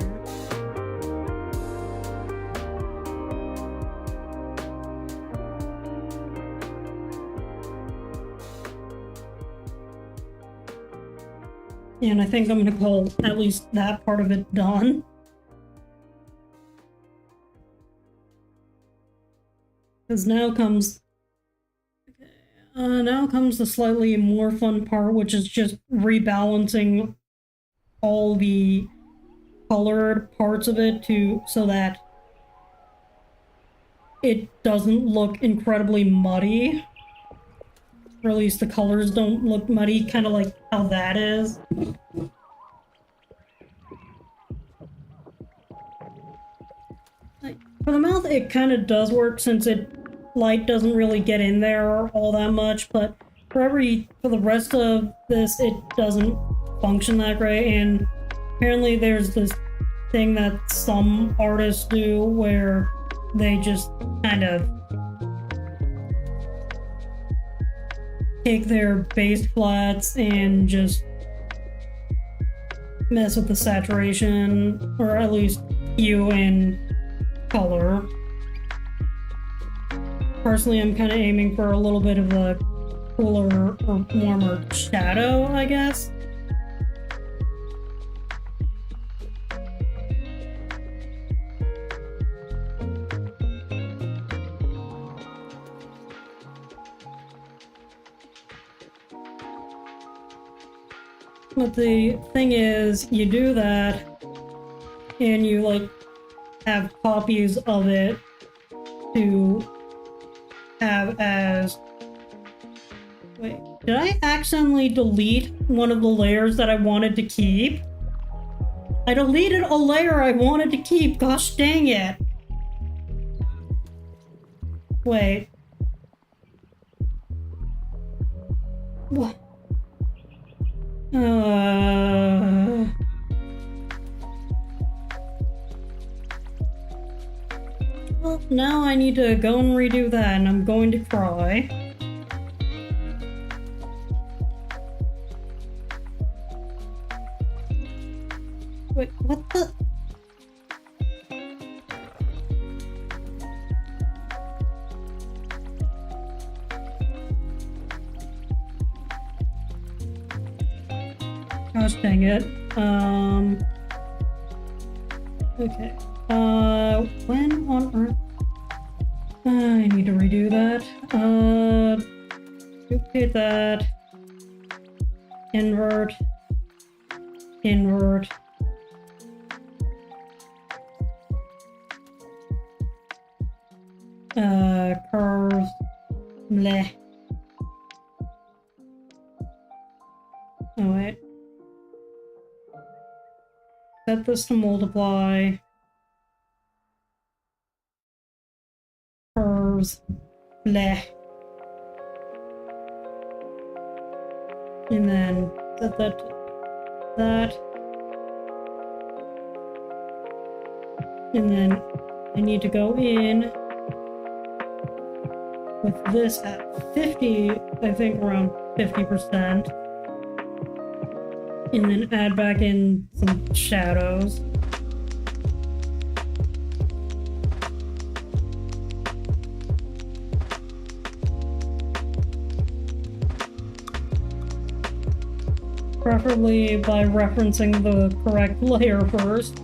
And I think I'm going to call at least that part of it done. Because now comes the slightly more fun part, which is just rebalancing all the colored parts of it so that it doesn't look incredibly muddy. Or at least the colors don't look muddy, kind of like how that is. Like, for the mouth, it kind of does work since light doesn't really get in there all that much, but for the rest of this, it doesn't function that great. And apparently there's this thing that some artists do where they just kind of take their base flats and just mess with the saturation, or at least hue and color. Personally, I'm kind of aiming for a little bit of a cooler or warmer shadow, I guess. But the thing is, you do that, and you, like, have copies of it to have as... Wait, did I accidentally delete one of the layers that I wanted to keep? I deleted a layer I wanted to keep, gosh dang it! Wait. What? Well, now I need to go and redo that, and I'm going to cry. Wait, what the? Gosh dang it. Okay. When on earth? I need to redo that. Duplicate that. Invert. Invert. Curves. Bleh. Oh, wait. Set this to multiply. Curves. Bleh. And then set that to that. And then I need to go in with this at 50, I think around 50%. And then add back in some shadows. Preferably by referencing the correct layer first.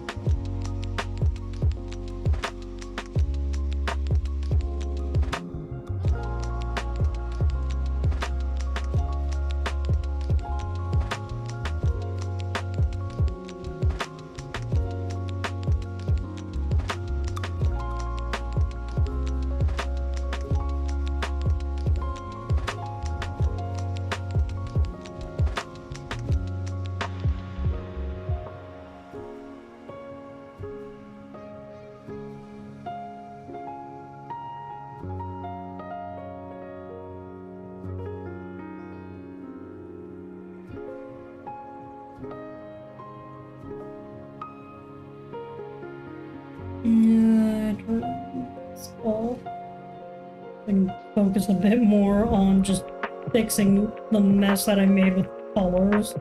focus a bit more on just fixing the mess that I made with colors.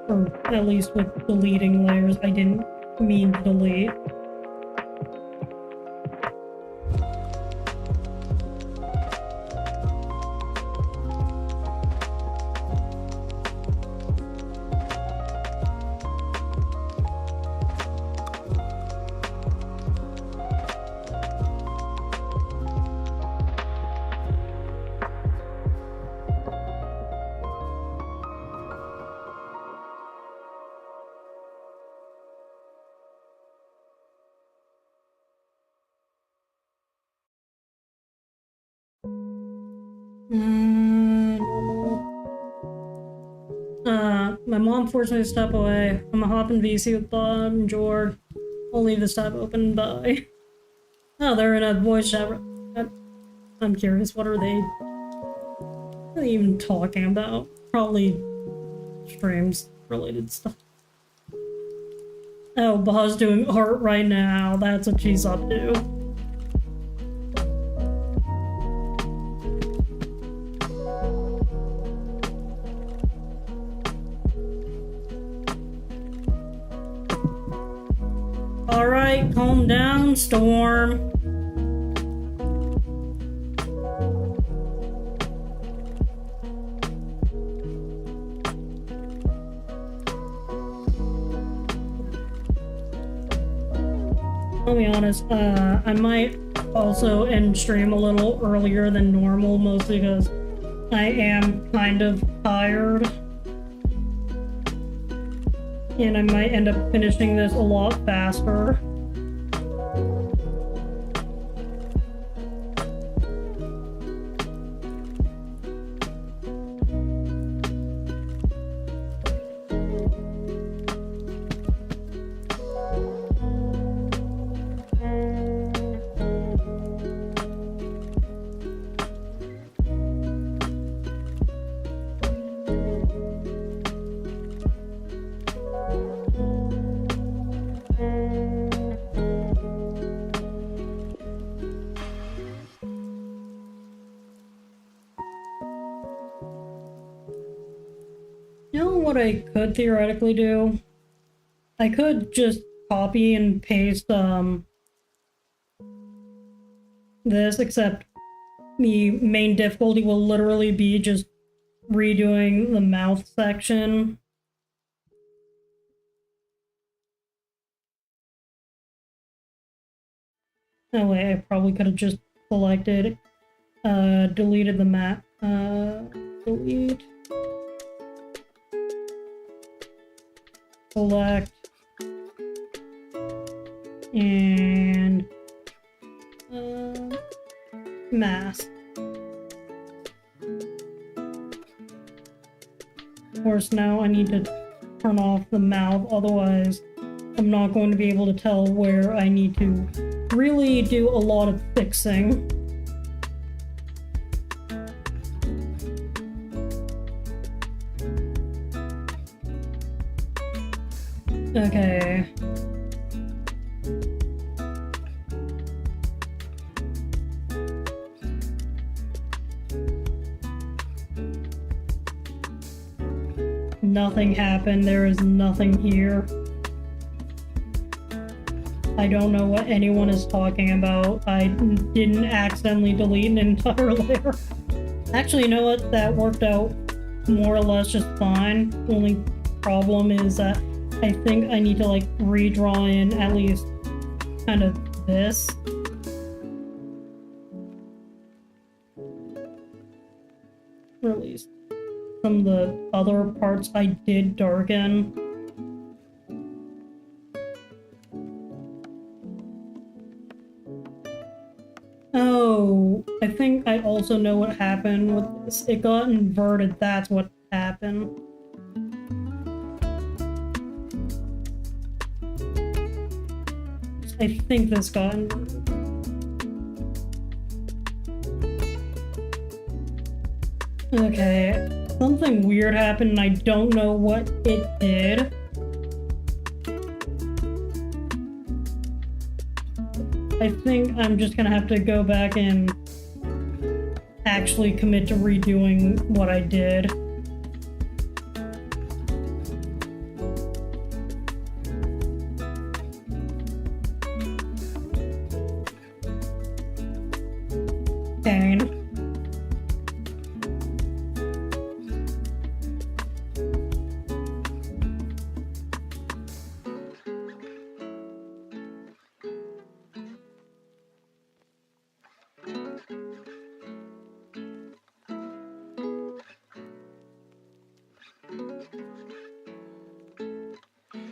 Or at least with deleting layers I didn't mean to delete. My mom forced me to step away. I'm a hopping VC with Bob and George. I'll leave this tab open. Bye. Oh, they're in a voice chat. I'm curious, what are they even talking about? Probably streams related stuff. Oh, Ba's doing art right now. That's what she's up to. Alright, calm down, Storm. I'll be honest, I might also end stream a little earlier than normal, mostly because I am kind of tired. And I might end up finishing this a lot faster. You know what I could theoretically do? I could just copy and paste this, except the main difficulty will literally be just redoing the mouth section. Oh wait, I probably could have just selected, deleted the map, delete. Select and mask. Of course, now I need to turn off the mouth, otherwise I'm not going to be able to tell where I need to really do a lot of fixing. Okay. Nothing happened. There is nothing here. I don't know what anyone is talking about. I didn't accidentally delete an entire layer. Actually, you know what? That worked out more or less just fine. The only problem is that I think I need to like redraw in at least kind of this. Or at least some of the other parts I did darken. Oh, I think I also know what happened with this. It got inverted, that's what happened. I think this got inverted. Okay, something weird happened and I don't know what it did. I think I'm just gonna have to go back and actually commit to redoing what I did. Pain.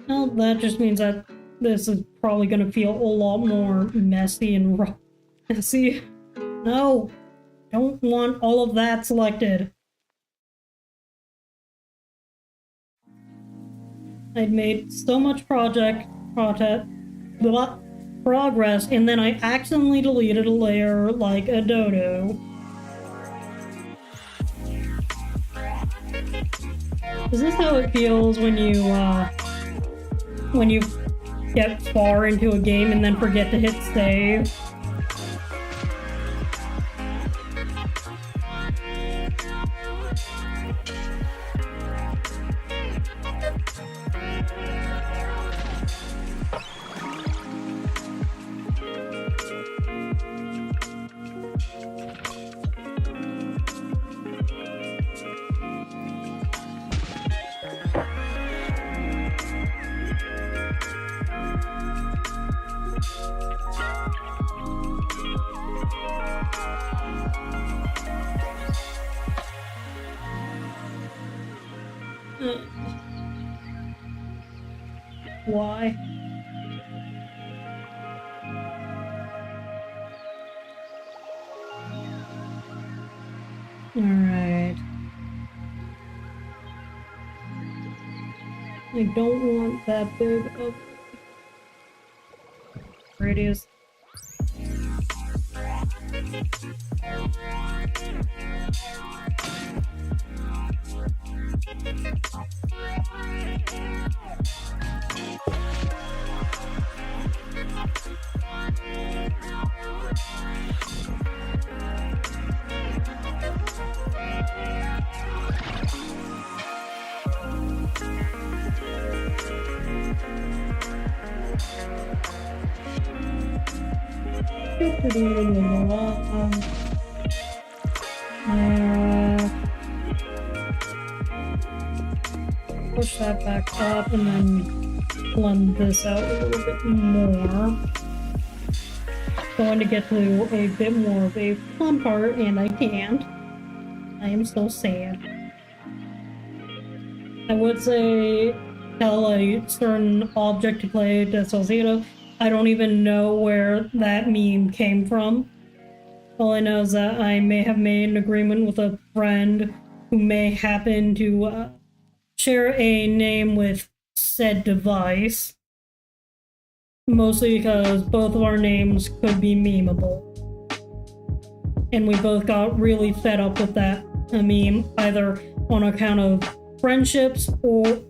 Well, that just means that this is probably going to feel a lot more messy and messy. No, don't want all of that selected. I'd made so much progress, and then I accidentally deleted a layer like a dodo. Is this how it feels when you get far into a game and then forget to hit save? Why? Alright. I don't want that big of radius. Push that back up and then blend this out a little bit more. Going to get to a bit more of a fun part, and I can't. I am so sad. I would say tell a certain object to play Despacito. I don't even know where that meme came from. All I know is that I may have made an agreement with a friend who may happen to share a name with said device. Mostly because both of our names could be memeable. And we both got really fed up with that meme, either on account of friendships or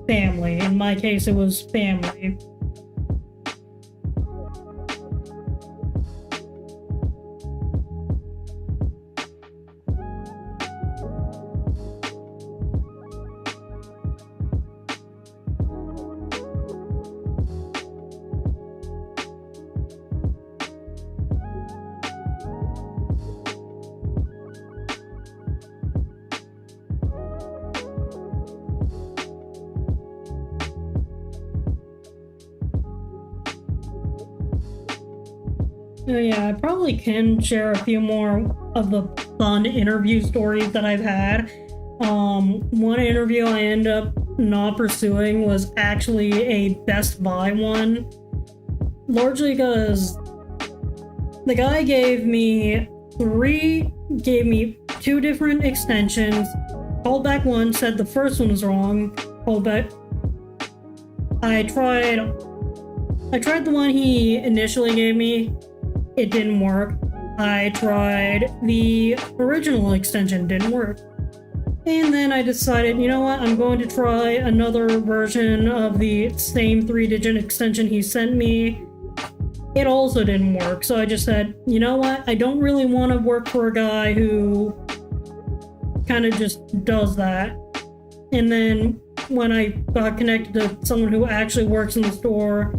family. In my case, it was family. Oh yeah, I probably can share a few more of the fun interview stories that I've had. One interview I ended up not pursuing was actually a Best Buy one. Largely because the guy gave me two different extensions, called back one, said the first one was wrong, called back. I tried the one he initially gave me. It didn't work. I tried the original extension, didn't work. And then I decided, you know what, I'm going to try another version of the same 3-digit extension he sent me. it also didn't work. So I just said, you know what? I don't really want to work for a guy who kind of just does that. And then when I got connected to someone who actually works in the store,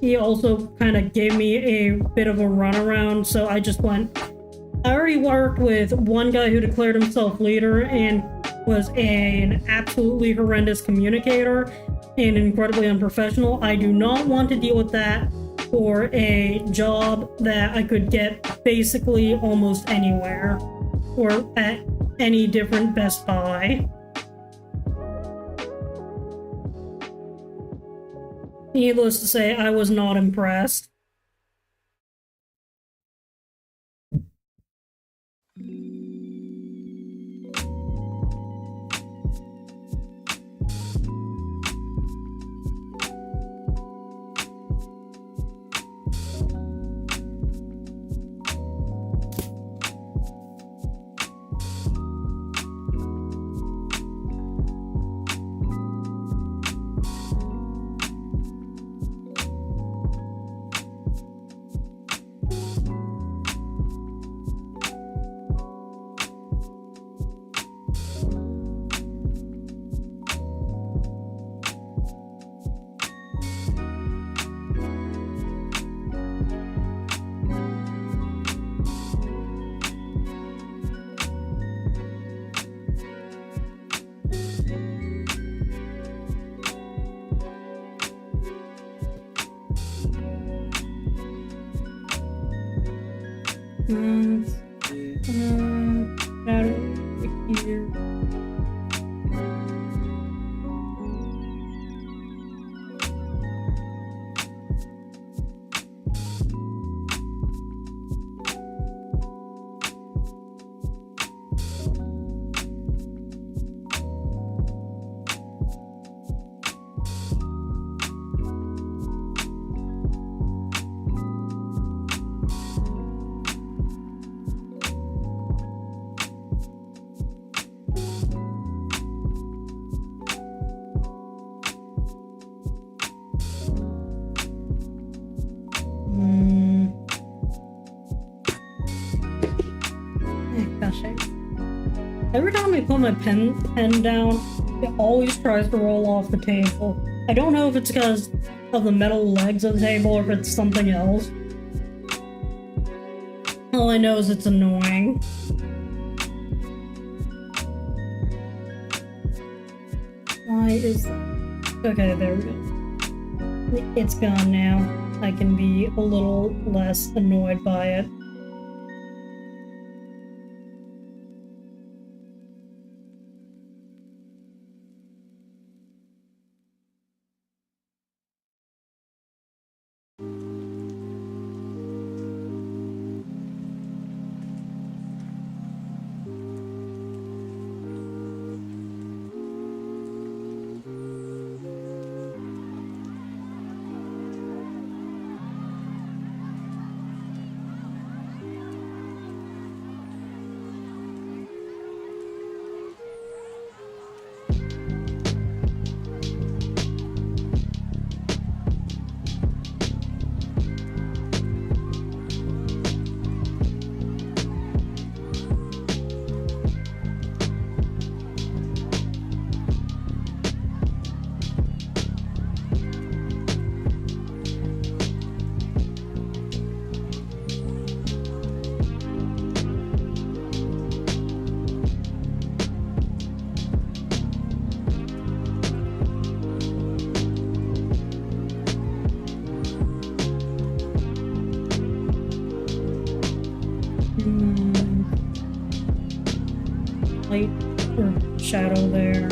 he also kind of gave me a bit of a runaround. So I just went. I already worked with one guy who declared himself leader and was an absolutely horrendous communicator and incredibly unprofessional. I do not want to deal with that for a job that I could get basically almost anywhere or at any different Best Buy. Needless to say, I was not impressed. Here. Every time I put my pen down, it always tries to roll off the table. I don't know if it's because of the metal legs of the table or if it's something else. All I know is it's annoying. Why is that? Okay, there we go. It's gone now. I can be a little less annoyed by it. Light or shadow there.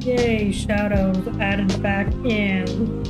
Yay, shadows added back in.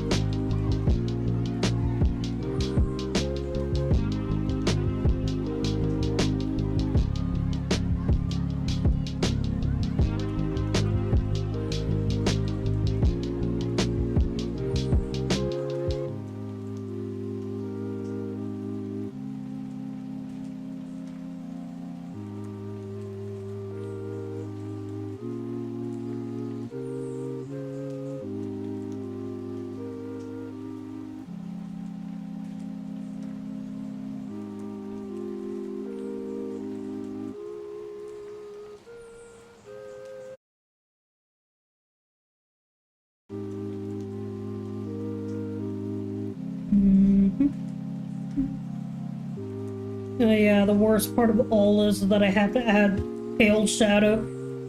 Yeah, the worst part of all is that I have to add tail shadow,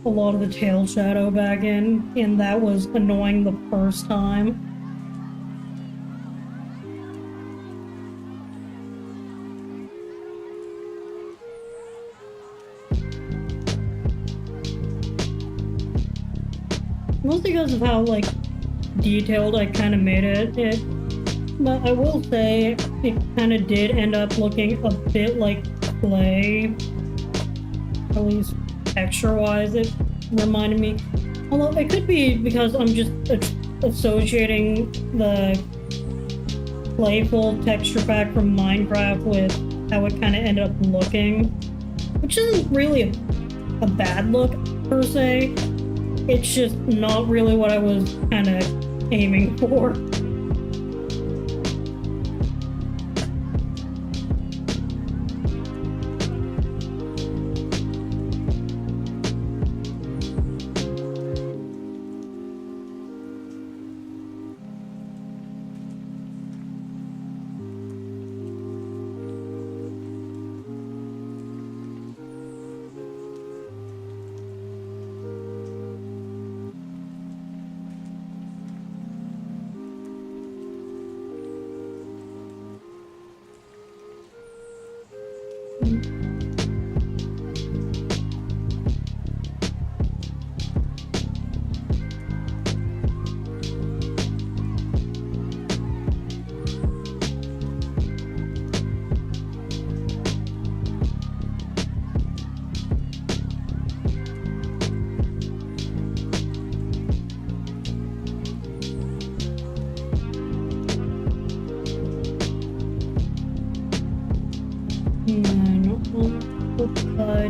a lot of the tail shadow back in, and that was annoying the first time. Mostly because of how, like, detailed I kind of made it. But I will say it kind of did end up looking a bit like clay. At least texture-wise, it reminded me. Although it could be because I'm just associating the playful texture pack from Minecraft with how it kind of ended up looking. Which isn't really a bad look, per se. It's just not really what I was kind of aiming for.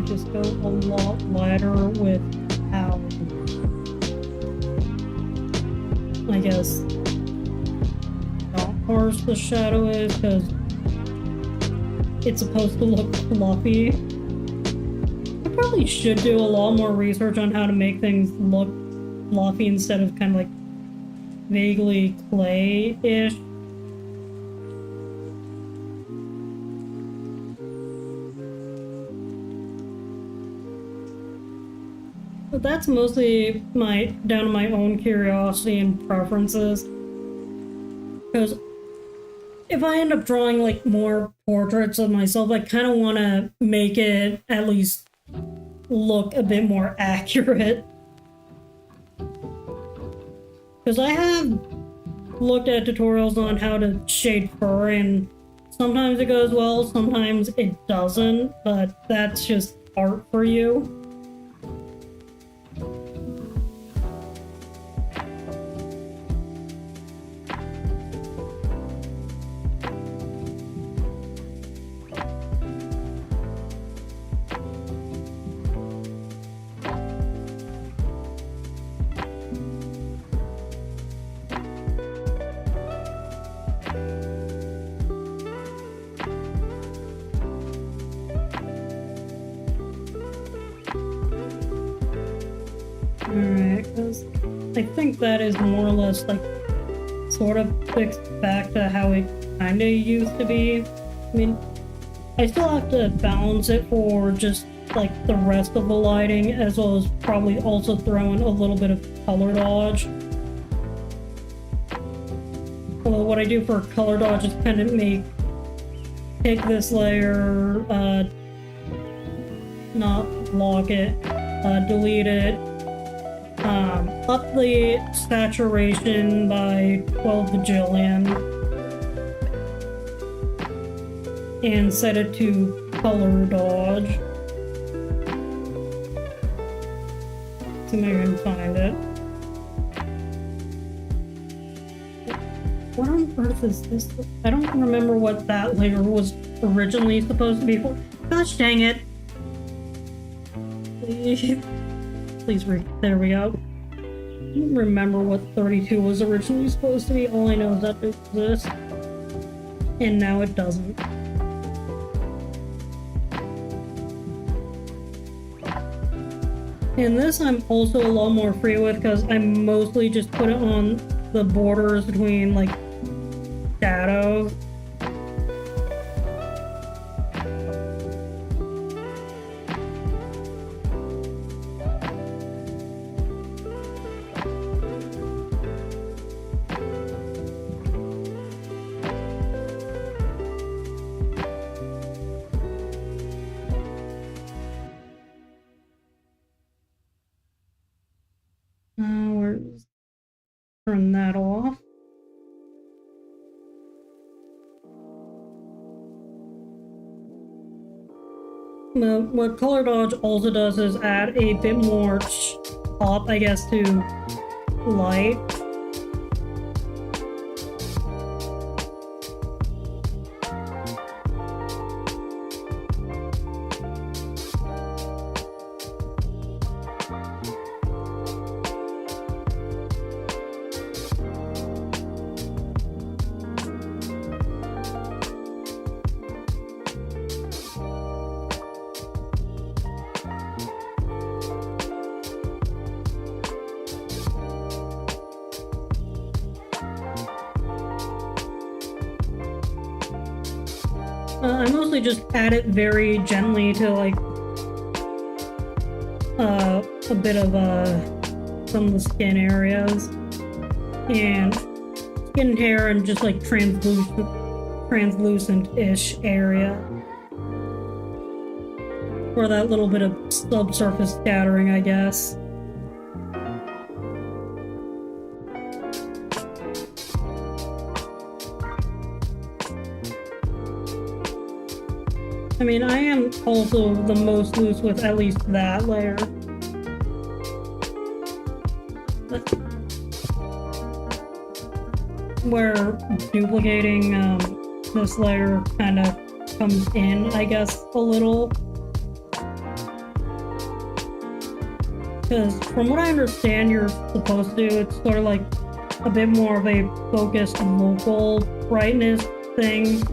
Just go a lot lighter with how, I guess, not harsh the shadow is, because it's supposed to look fluffy. I probably should do a lot more research on how to make things look fluffy instead of kind of like vaguely clay-ish. But that's mostly down to my own curiosity and preferences. Because if I end up drawing like more portraits of myself, I kind of want to make it at least look a bit more accurate. Because I have looked at tutorials on how to shade fur, and sometimes it goes well, sometimes it doesn't, but that's just art for you. Alright, because I think that is more or less, like, sort of fixed back to how it kinda used to be. I mean, I still have to balance it for just, like, the rest of the lighting, as well as probably also throw in a little bit of color dodge. Although what I do for color dodge is kind of take this layer, not lock it, delete it, Up the saturation by 12 bajillion and set it to color dodge. See if I can find it. What on earth is this? I don't remember what that layer was originally supposed to be for. Gosh dang it! Please, there we go. I don't remember what 32 was originally supposed to be. All I know is that it exists. And now it doesn't. And this I'm also a lot more free with because I mostly just put it on the borders between like shadows. Turn that off. Now, what color dodge also does is add a bit more pop, I guess, to light. I mostly just add it very gently to like a bit of some of the skin areas and skin hair and just like translucent-ish area for that little bit of subsurface scattering, I guess. I mean, I am also the most loose with at least that layer. Where duplicating this layer kind of comes in, I guess, a little. Because from what I understand you're supposed to do, it's sort of like a bit more of a focused local brightness thing.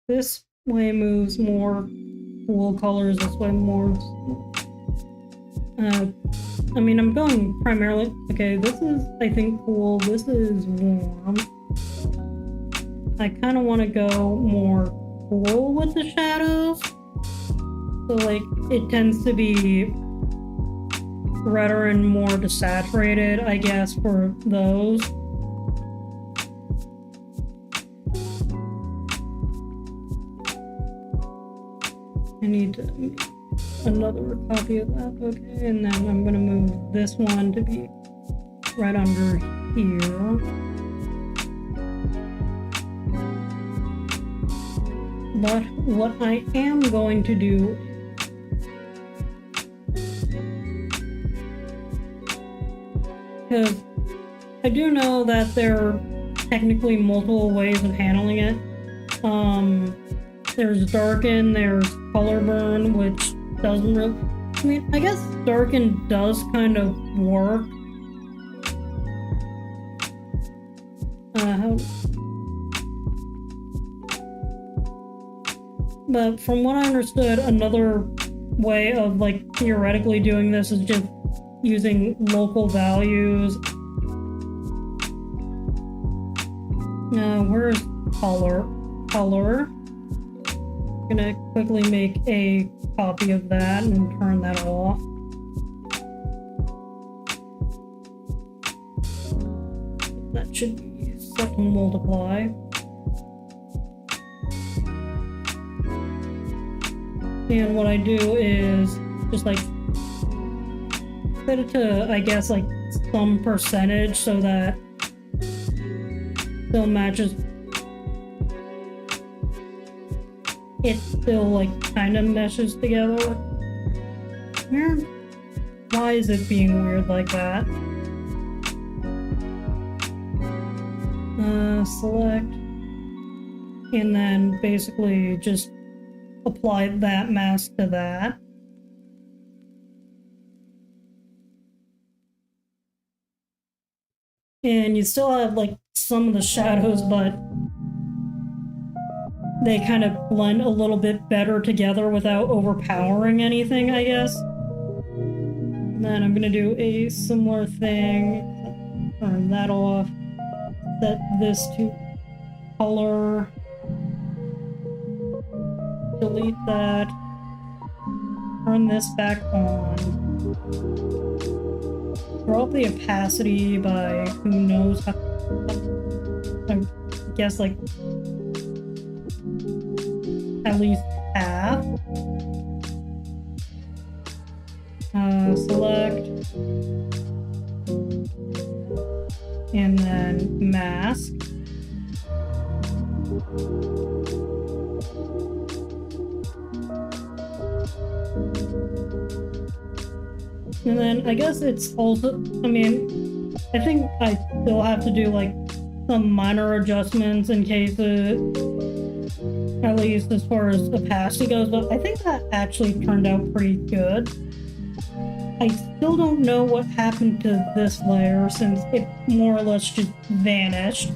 This way moves more cool colors, this way more... I mean, I'm going primarily... Okay, this is, I think, cool. This is warm. I kind of want to go more cool with the shadows. So, like, it tends to be redder and more desaturated, I guess, for those. I need to make another copy of that, okay, and then I'm gonna move this one to be right under here. But what I am going to do because I do know that there are technically multiple ways of handling it. There's darken, there's color burn, which doesn't really... I mean, I guess darken does kind of work. But from what I understood, another way of, like, theoretically doing this is just using local values. Where's color? Color. I'm gonna quickly make a copy of that and turn that off. That should be set to multiply. And what I do is just like set it to, I guess, like some percentage so that still matches. It still like kind of meshes together. Why is it being weird like that? Select, and then basically just apply that mask to that. And you still have like some of the shadows, but they kind of blend a little bit better together without overpowering anything, I guess. And then I'm gonna do a similar thing, turn that off, set this to color, delete that, turn this back on, drop the opacity by who knows how, I guess like at least half. Select, and then mask. And then I guess it's also, I mean, I think I still have to do like some minor adjustments in case it, at least as far as opacity goes, but I think that actually turned out pretty good. I still don't know what happened to this layer since it more or less just vanished.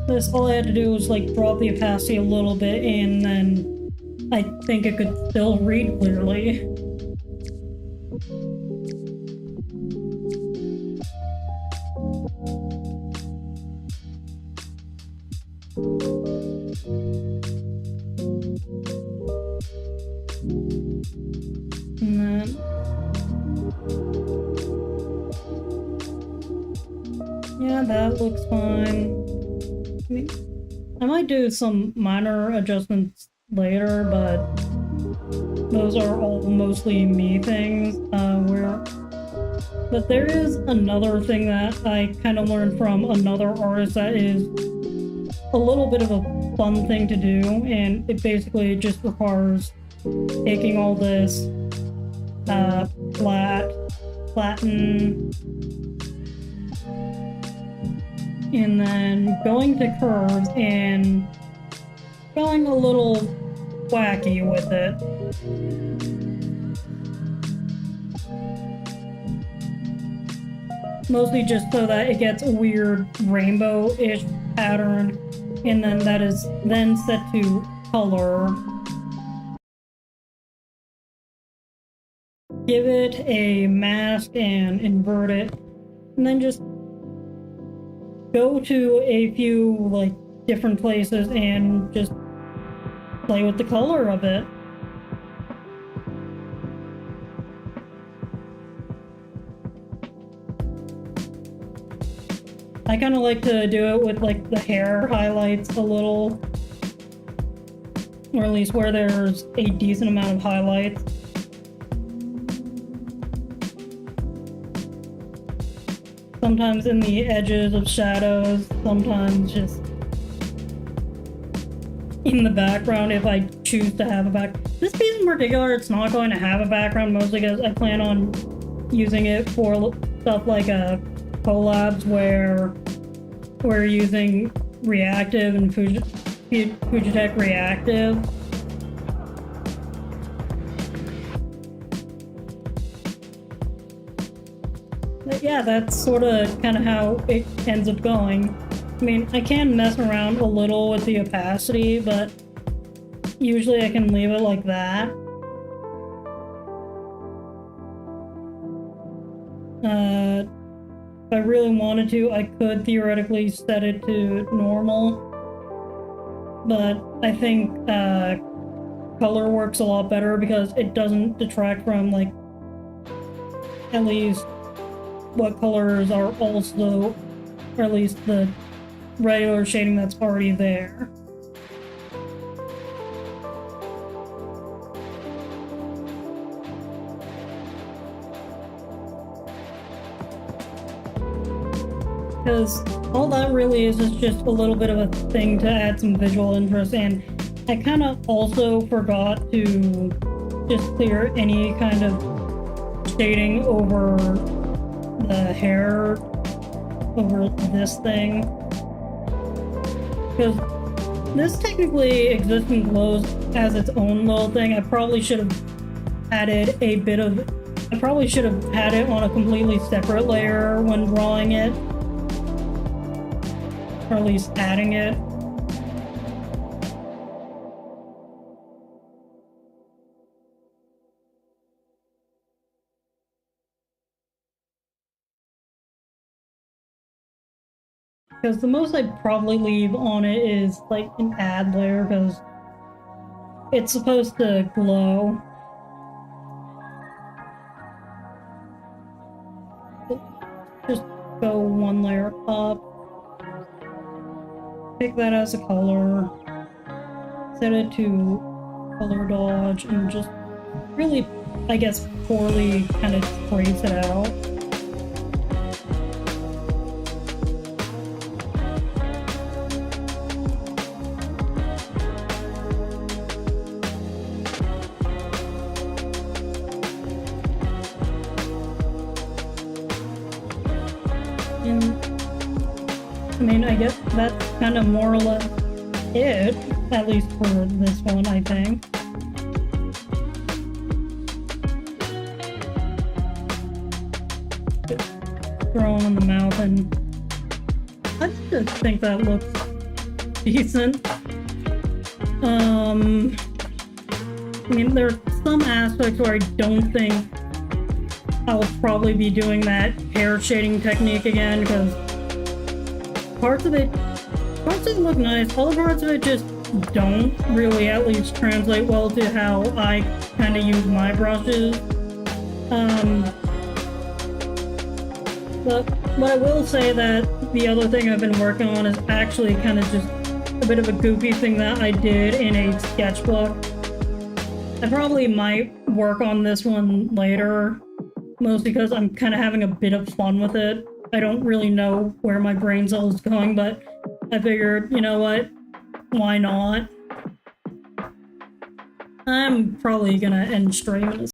This, all I had to do was like drop the opacity a little bit, and then I think it could still read clearly. And then yeah, that looks fine. I mean, I might do some minor adjustments later, but those are all mostly me things. But there is another thing that I kind of learned from another artist that is a little bit of a fun thing to do, and it basically just requires taking all this flatten, and then going to curves and going a little wacky with it. Mostly just so that it gets a weird rainbow-ish pattern, and then that is then set to color. Give it a mask and invert it, and then just go to a few like different places and just play with the color of it. I kind of like to do it with like the hair highlights a little, or at least where there's a decent amount of highlights. Sometimes in the edges of shadows, sometimes just in the background if I choose to have a back. This piece in particular, it's not going to have a background, mostly because I plan on using it for stuff like collabs where we're using reactive and Fujitech reactive. But yeah, that's sort of kind of how it ends up going. I mean, I can mess around a little with the opacity, but usually I can leave it like that. I really wanted to, I could theoretically set it to normal, but I think color works a lot better because it doesn't detract from, like, at least what colors are also, or at least the regular shading that's already there. Because all that really is just a little bit of a thing to add some visual interest, and I kind of also forgot to just clear any kind of shading over the hair, over this thing. Because this technically exists and glows as its own little thing. I probably should have added a bit of... I probably should have had it on a completely separate layer when drawing it. Or at least adding it. Because the most I'd probably leave on it is like an add layer, because it's supposed to glow. Just go one layer up. Pick that as a color. Set it to color dodge and just really, I guess, poorly kind of trace it out. I mean, I guess that's kind of more or less it, at least for this one, I think. Just throw him in the mouth, and I just think that looks decent. I mean, there are some aspects where I don't think I'll probably be doing that hair shading technique again, because parts of it look nice, other parts of it just don't really at least translate well to how I kind of use my brushes. But what I will say that the other thing I've been working on is actually kind of just a bit of a goofy thing that I did in a sketchbook. I probably might work on this one later, mostly because I'm kind of having a bit of fun with it. I don't really know where my brain cell is going, but I figured, you know what? Why not? I'm probably gonna end stream in a